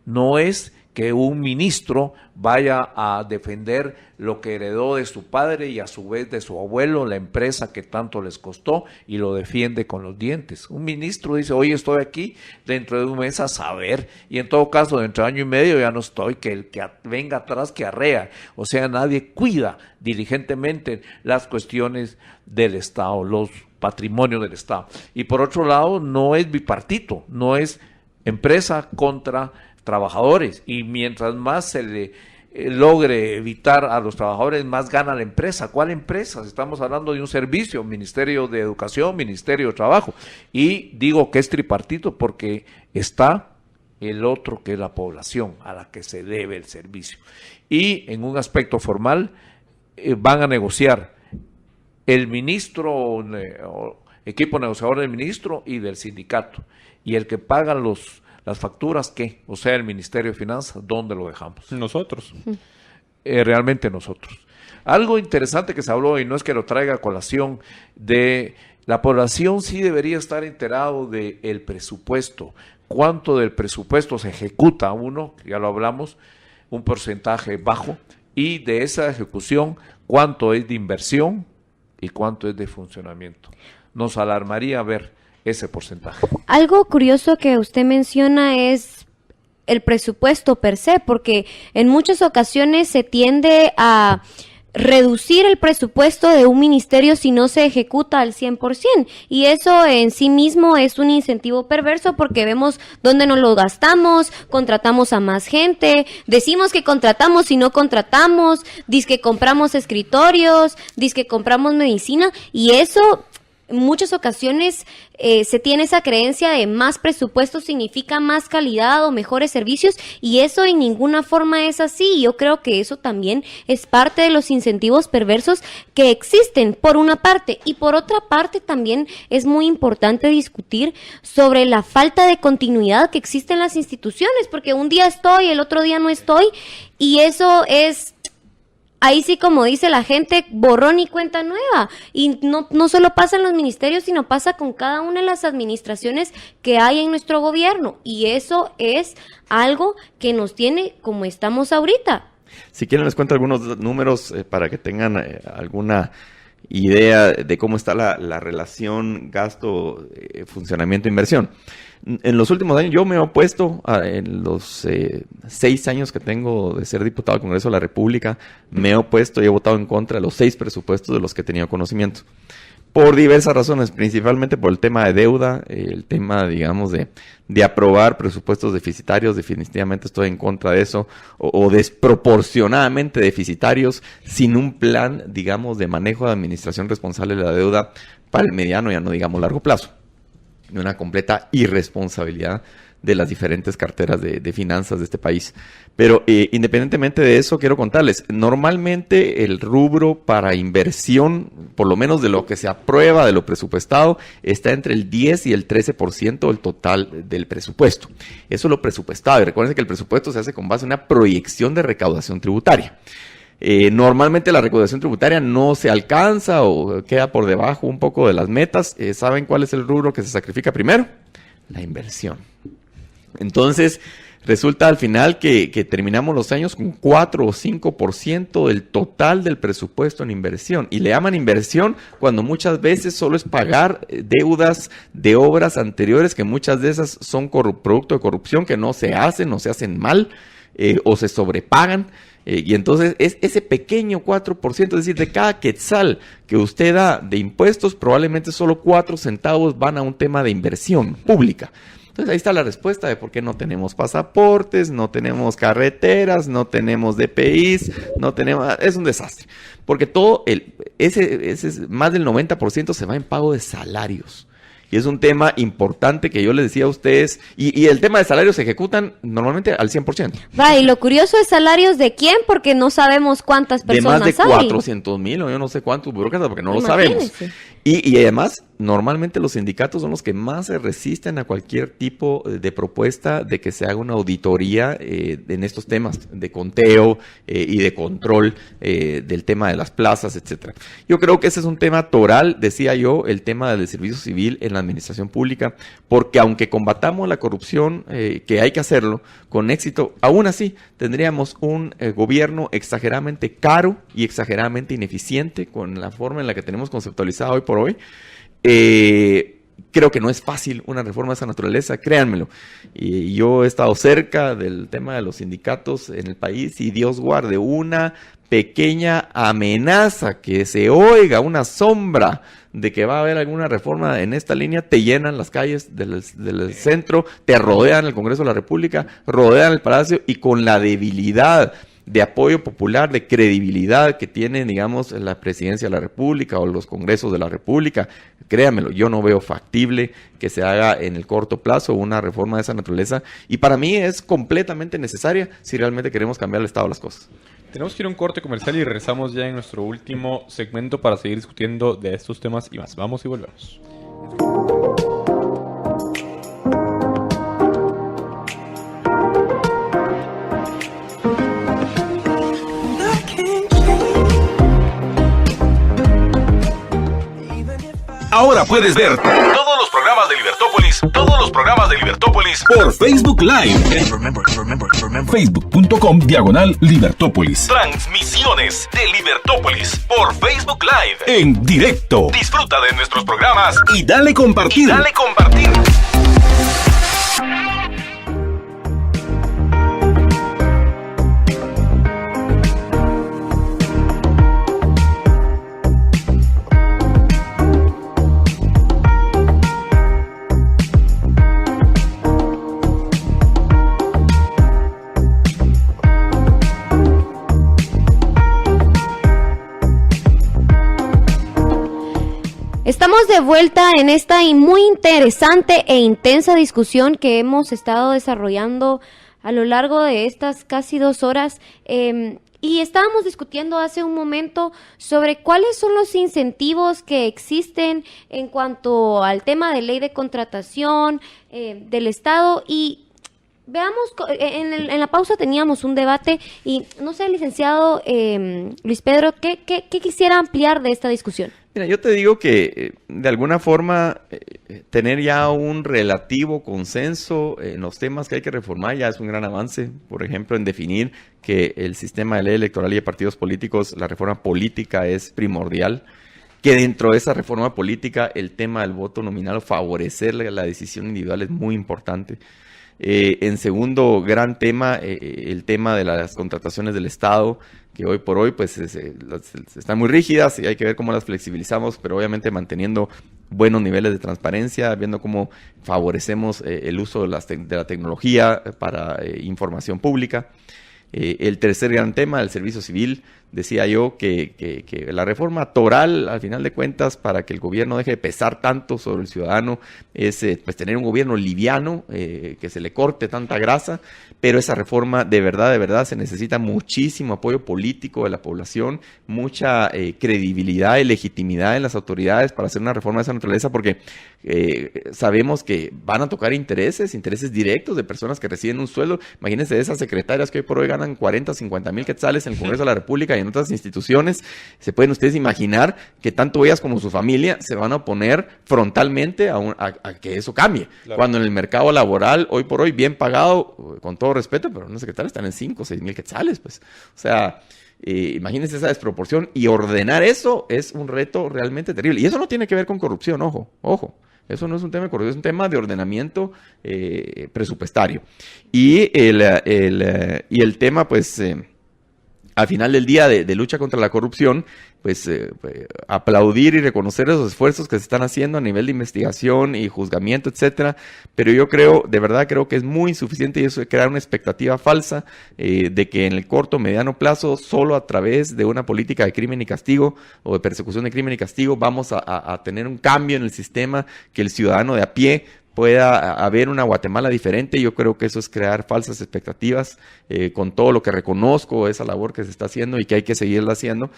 No es que un ministro vaya a defender lo que heredó de su padre y a su vez de su abuelo, la empresa que tanto les costó, y lo defiende con los dientes. Un ministro dice, hoy estoy aquí, dentro de un mes a saber, y en todo caso dentro de año y medio ya no estoy, que el que venga atrás que arrea. O sea, nadie cuida diligentemente las cuestiones del Estado, los patrimonios del Estado. Y por otro lado, no es bipartito, no es empresa contra trabajadores, y mientras más se le logre evitar a los trabajadores, más gana la empresa. ¿Cuál empresa? Estamos hablando de un servicio, Ministerio de Educación, Ministerio de Trabajo, y digo que es tripartito porque está el otro, que es la población a la que se debe el servicio, y en un aspecto formal van a negociar el ministro o equipo negociador del ministro y del sindicato, y el que paga las facturas, ¿qué? O sea, el Ministerio de Finanzas, ¿dónde lo dejamos? Nosotros. Realmente nosotros. Algo interesante que se habló, y no es que lo traiga a colación, de la población sí debería estar enterado del presupuesto. ¿Cuánto del presupuesto se ejecuta uno? Ya lo hablamos, un porcentaje bajo. Y de esa ejecución, ¿cuánto es de inversión y cuánto es de funcionamiento? Nos alarmaría ver ese porcentaje. Algo curioso que usted menciona es el presupuesto per se, porque en muchas ocasiones se tiende a reducir el presupuesto de un ministerio si no se ejecuta al 100%, y eso en sí mismo es un incentivo perverso, porque vemos dónde nos lo gastamos, contratamos a más gente, decimos que contratamos y no contratamos, dizque compramos escritorios, dizque compramos medicina, y eso en muchas ocasiones se tiene esa creencia de más presupuesto significa más calidad o mejores servicios, y eso en ninguna forma es así. Yo creo que eso también es parte de los incentivos perversos que existen, por una parte, y por otra parte también es muy importante discutir sobre la falta de continuidad que existe en las instituciones, porque un día estoy, el otro día no estoy, y eso es... Ahí sí, como dice la gente, borrón y cuenta nueva. Y no solo pasa en los ministerios, sino pasa con cada una de las administraciones que hay en nuestro gobierno. Y eso es algo que nos tiene como estamos ahorita. Si quieren les cuento algunos números para que tengan alguna idea de cómo está la relación gasto, funcionamiento, inversión. En los últimos años yo me he opuesto, en los 6 años que tengo de ser diputado al Congreso de la República, me he opuesto y he votado en contra de los 6 presupuestos de los que he tenido conocimiento. Por diversas razones, principalmente por el tema de deuda, el tema, digamos, de aprobar presupuestos deficitarios. Definitivamente estoy en contra de eso, o desproporcionadamente deficitarios, sin un plan, digamos, de manejo de administración responsable de la deuda para el mediano, ya no digamos largo plazo. Una completa irresponsabilidad de las diferentes carteras de finanzas de este país. Pero independientemente de eso, quiero contarles, normalmente el rubro para inversión, por lo menos de lo que se aprueba, de lo presupuestado, está entre el 10 y el 13% del total del presupuesto. Eso es lo presupuestado, y recuerden que el presupuesto se hace con base en una proyección de recaudación tributaria. Normalmente la recaudación tributaria no se alcanza o queda por debajo un poco de las metas. ¿Saben cuál es el rubro que se sacrifica primero? La inversión. Entonces, resulta al final que terminamos los años con 4 o 5% del total del presupuesto en inversión. Y le llaman inversión cuando muchas veces solo es pagar deudas de obras anteriores, que muchas de esas son producto de corrupción, que no se hacen mal o se sobrepagan. Y entonces es ese pequeño 4%, es decir, de cada quetzal que usted da de impuestos, probablemente solo 4 centavos van a un tema de inversión pública. Entonces ahí está la respuesta de por qué no tenemos pasaportes, no tenemos carreteras, no tenemos DPIs, es un desastre. Porque todo ese más del 90% se va en pago de salarios. Y es un tema importante que yo les decía a ustedes, y el tema de salarios se ejecutan normalmente al 100%. Va, y lo curioso es salarios de quién, porque no sabemos cuántas personas hay. De más de 400,000 o yo no sé cuántos burócratas, porque no lo sabemos. Y además, normalmente los sindicatos son los que más se resisten a cualquier tipo de propuesta de que se haga una auditoría en estos temas de conteo y de control del tema de las plazas, etcétera. Yo creo que ese es un tema toral, decía yo, el tema del servicio civil en la administración pública, porque aunque combatamos la corrupción, que hay que hacerlo con éxito, aún así tendríamos un gobierno exageradamente caro y exageradamente ineficiente con la forma en la que tenemos conceptualizada hoy por hoy. Creo que no es fácil una reforma de esa naturaleza, créanmelo. Y yo he estado cerca del tema de los sindicatos en el país y Dios guarde, una pequeña amenaza que se oiga, una sombra de que va a haber alguna reforma en esta línea, te llenan las calles del centro, te rodean el Congreso de la República, rodean el Palacio y con la debilidad de apoyo popular, de credibilidad que tiene, digamos, la Presidencia de la República o los Congresos de la República, créanmelo, yo no veo factible que se haga en el corto plazo una reforma de esa naturaleza y para mí es completamente necesaria si realmente queremos cambiar el estado de las cosas. Tenemos que ir a un corte comercial y regresamos ya en nuestro último segmento para seguir discutiendo de estos temas y más. Vamos y volvemos. Ahora puedes ver todos los programas de Libertópolis por Facebook Live. Facebook.com/Libertópolis. Transmisiones de Libertópolis por Facebook Live en directo. Disfruta de nuestros programas y dale compartir. Estamos de vuelta en esta muy interesante e intensa discusión que hemos estado desarrollando a lo largo de estas casi 2 horas. Y estábamos discutiendo hace un momento sobre cuáles son los incentivos que existen en cuanto al tema de ley de contratación del Estado. Y veamos, en la pausa teníamos un debate y no sé, licenciado Luis Pedro, ¿qué quisiera ampliar de esta discusión? Mira, yo te digo que de alguna forma tener ya un relativo consenso en los temas que hay que reformar ya es un gran avance. Por ejemplo, en definir que el sistema de ley electoral y de partidos políticos, la reforma política es primordial. Que dentro de esa reforma política el tema del voto nominal o favorecer la decisión individual es muy importante. En segundo gran tema, el tema de las contrataciones del Estado, que hoy por hoy pues están muy rígidas y hay que ver cómo las flexibilizamos, pero obviamente manteniendo buenos niveles de transparencia, viendo cómo favorecemos el uso de la tecnología para información pública. El tercer gran tema, el servicio civil, decía yo que la reforma toral, al final de cuentas, para que el gobierno deje de pesar tanto sobre el ciudadano, es pues tener un gobierno liviano, que se le corte tanta grasa, pero esa reforma de verdad se necesita muchísimo apoyo político de la población, mucha credibilidad y legitimidad en las autoridades para hacer una reforma de esa naturaleza, porque sabemos que van a tocar intereses directos de personas que reciben un sueldo. Imagínense esas secretarias que hoy por hoy ganan 40, 50 mil quetzales en el Congreso de la República y en otras instituciones. Se pueden ustedes imaginar que tanto ellas como su familia se van a oponer frontalmente a que eso cambie. Claro. Cuando en el mercado laboral, hoy por hoy, bien pagado, con todo respeto, pero una secretaria están en 5 o 6 mil quetzales, pues. O sea, imagínense esa desproporción, y ordenar eso es un reto realmente terrible. Y eso no tiene que ver con corrupción, ojo. Eso no es un tema de corrupción, es un tema de ordenamiento presupuestario. Y el tema, pues, al final del día de lucha contra la corrupción, pues aplaudir y reconocer esos esfuerzos que se están haciendo a nivel de investigación y juzgamiento, etcétera, pero yo de verdad creo que es muy insuficiente, y eso de crear una expectativa falsa de que en el corto o mediano plazo, solo a través de una política de crimen y castigo o de persecución de crimen y castigo, vamos a tener un cambio en el sistema, que el ciudadano de a pie pueda haber una Guatemala diferente. Yo creo que eso es crear falsas expectativas, con todo lo que reconozco, esa labor que se está haciendo y que hay que seguirla haciendo.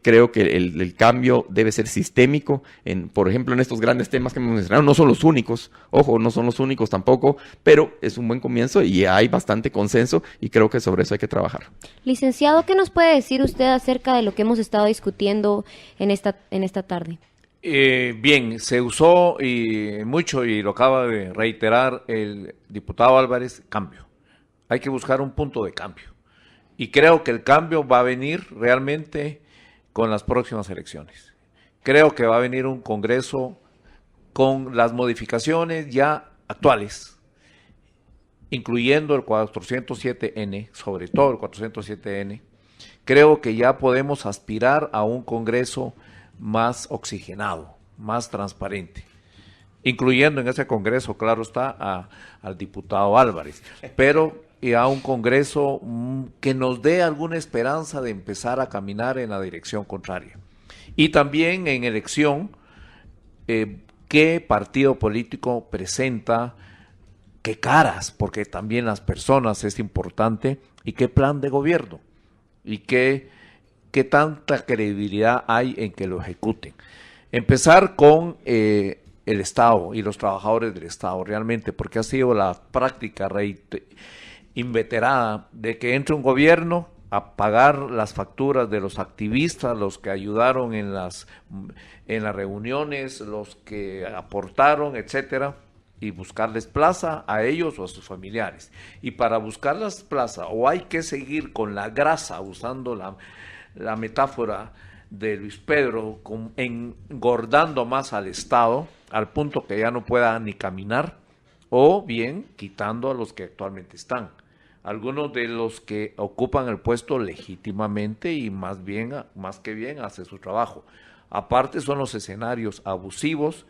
Creo que el cambio debe ser sistémico, por ejemplo, en estos grandes temas que hemos mencionado. No son los únicos, ojo, no son los únicos tampoco, pero es un buen comienzo y hay bastante consenso y creo que sobre eso hay que trabajar. Licenciado, ¿qué nos puede decir usted acerca de lo que hemos estado discutiendo en esta tarde? Bien, se usó mucho, y lo acaba de reiterar el diputado Álvarez, cambio. Hay que buscar un punto de cambio. Y creo que el cambio va a venir realmente con las próximas elecciones. Creo que va a venir un Congreso con las modificaciones ya actuales, incluyendo el 407N, sobre todo el 407N. Creo que ya podemos aspirar a un Congreso más oxigenado, más transparente, incluyendo en ese Congreso, claro está, al diputado Álvarez, pero a un Congreso que nos dé alguna esperanza de empezar a caminar en la dirección contraria. Y también en elección, qué partido político presenta, qué caras, porque también las personas es importante, y qué plan de gobierno, y qué tanta credibilidad hay en que lo ejecuten. Empezar con el Estado y los trabajadores del Estado realmente, porque ha sido la práctica inveterada de que entre un gobierno a pagar las facturas de los activistas, los que ayudaron en las reuniones, los que aportaron, etcétera, y buscarles plaza a ellos o a sus familiares. Y para buscarles plaza, o hay que seguir con la grasa, usando la metáfora de Luis Pedro, engordando más al Estado, al punto que ya no pueda ni caminar, o bien quitando a los que actualmente están. Algunos de los que ocupan el puesto legítimamente y más que bien hace su trabajo. Aparte son los escenarios abusivos,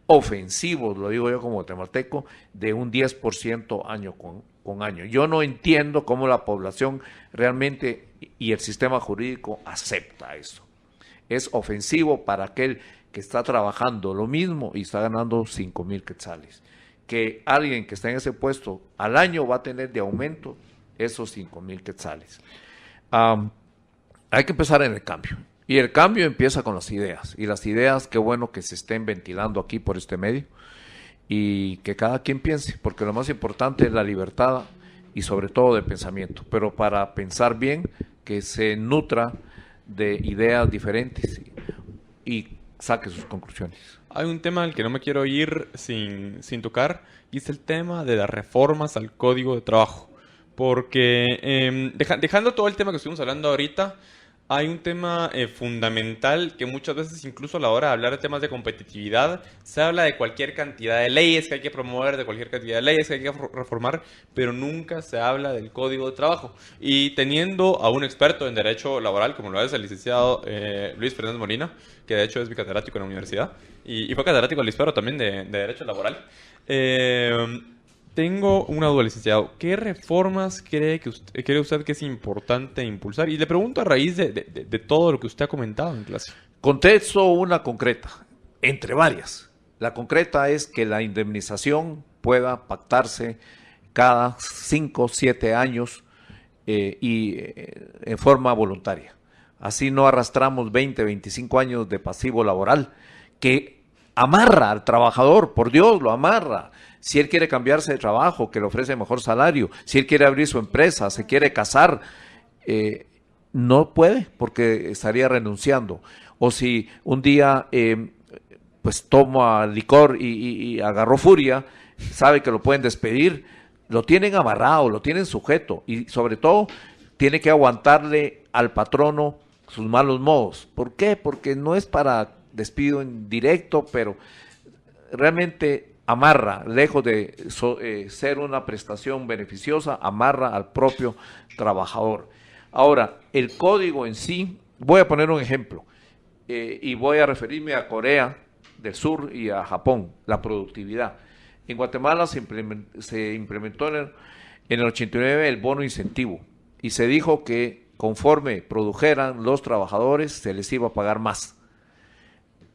ofensivos, lo digo yo como guatemalteco, de un 10% año con año. Yo no entiendo cómo la población realmente y el sistema jurídico acepta eso. Es ofensivo para aquel que está trabajando lo mismo y está ganando 5,000 quetzales. Que alguien que está en ese puesto al año va a tener de aumento esos 5,000 quetzales. Hay que empezar en el cambio. Y el cambio empieza con las ideas. Y las ideas, qué bueno que se estén ventilando aquí por este medio. Y que cada quien piense, porque lo más importante es la libertad y sobre todo de pensamiento. Pero para pensar bien, que se nutra de ideas diferentes y saque sus conclusiones. Hay un tema al que no me quiero ir sin tocar, y es el tema de las reformas al Código de Trabajo. Porque dejando todo el tema que estuvimos hablando ahorita, hay un tema fundamental que muchas veces, incluso a la hora de hablar de temas de competitividad, se habla de cualquier cantidad de leyes que hay que promover, de cualquier cantidad de leyes que hay que reformar, pero nunca se habla del Código de Trabajo. Y teniendo a un experto en Derecho Laboral, como lo es el licenciado Luis Fernández Molina, que de hecho es bicatedrático en la universidad, y fue catedrático del Lispero también de Derecho Laboral, tengo una duda, licenciado. ¿Qué reformas cree usted que es importante impulsar? Y le pregunto a raíz de todo lo que usted ha comentado en clase. Contesto una concreta, entre varias. La concreta es que la indemnización pueda pactarse cada 5 o 7 años y en forma voluntaria. Así no arrastramos 20, 25 años de pasivo laboral que amarra al trabajador, por Dios, lo amarra. Si él quiere cambiarse de trabajo, que le ofrece mejor salario, si él quiere abrir su empresa, se quiere casar, no puede porque estaría renunciando. O si un día pues toma licor y agarró furia, sabe que lo pueden despedir, lo tienen amarrado, lo tienen sujeto y sobre todo tiene que aguantarle al patrono sus malos modos. ¿Por qué? Porque no es para despido en directo, pero realmente amarra, lejos de ser una prestación beneficiosa, amarra al propio trabajador. Ahora, el código en sí, voy a poner un ejemplo, y voy a referirme a Corea del Sur y a Japón, la productividad. En Guatemala se implementó en el 89 el bono incentivo, y se dijo que conforme produjeran los trabajadores, se les iba a pagar más.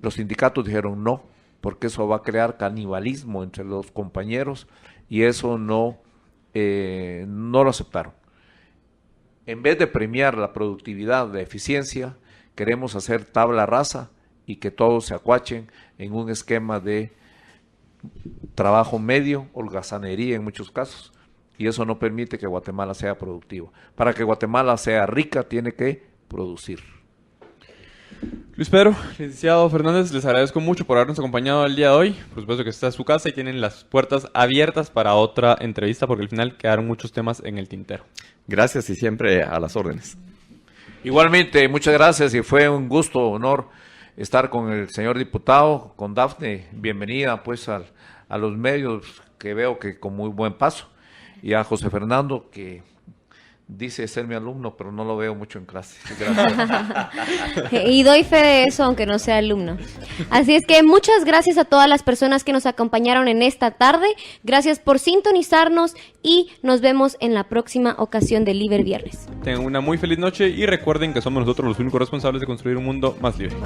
Los sindicatos dijeron no, porque eso va a crear canibalismo entre los compañeros y eso no lo aceptaron. En vez de premiar la productividad, la eficiencia, queremos hacer tabla rasa y que todos se acuachen en un esquema de trabajo medio, holgazanería en muchos casos, y eso no permite que Guatemala sea productiva. Para que Guatemala sea rica, tiene que producir. Luis Pedro, licenciado Fernández, les agradezco mucho por habernos acompañado el día de hoy. Por supuesto que está en su casa y tienen las puertas abiertas para otra entrevista, porque al final quedaron muchos temas en el tintero. Gracias y siempre a las órdenes. Igualmente, muchas gracias y fue un gusto, honor estar con el señor diputado, con Dafne. Bienvenida pues a los medios, que veo que con muy buen paso, y a José Fernando, que dice ser mi alumno, pero no lo veo mucho en clase. Gracias. Y doy fe de eso, aunque no sea alumno. Así es que muchas gracias a todas las personas que nos acompañaron en esta tarde. Gracias por sintonizarnos y nos vemos en la próxima ocasión de Liber Viernes. Tengan una muy feliz noche y recuerden que somos nosotros los únicos responsables de construir un mundo más libre.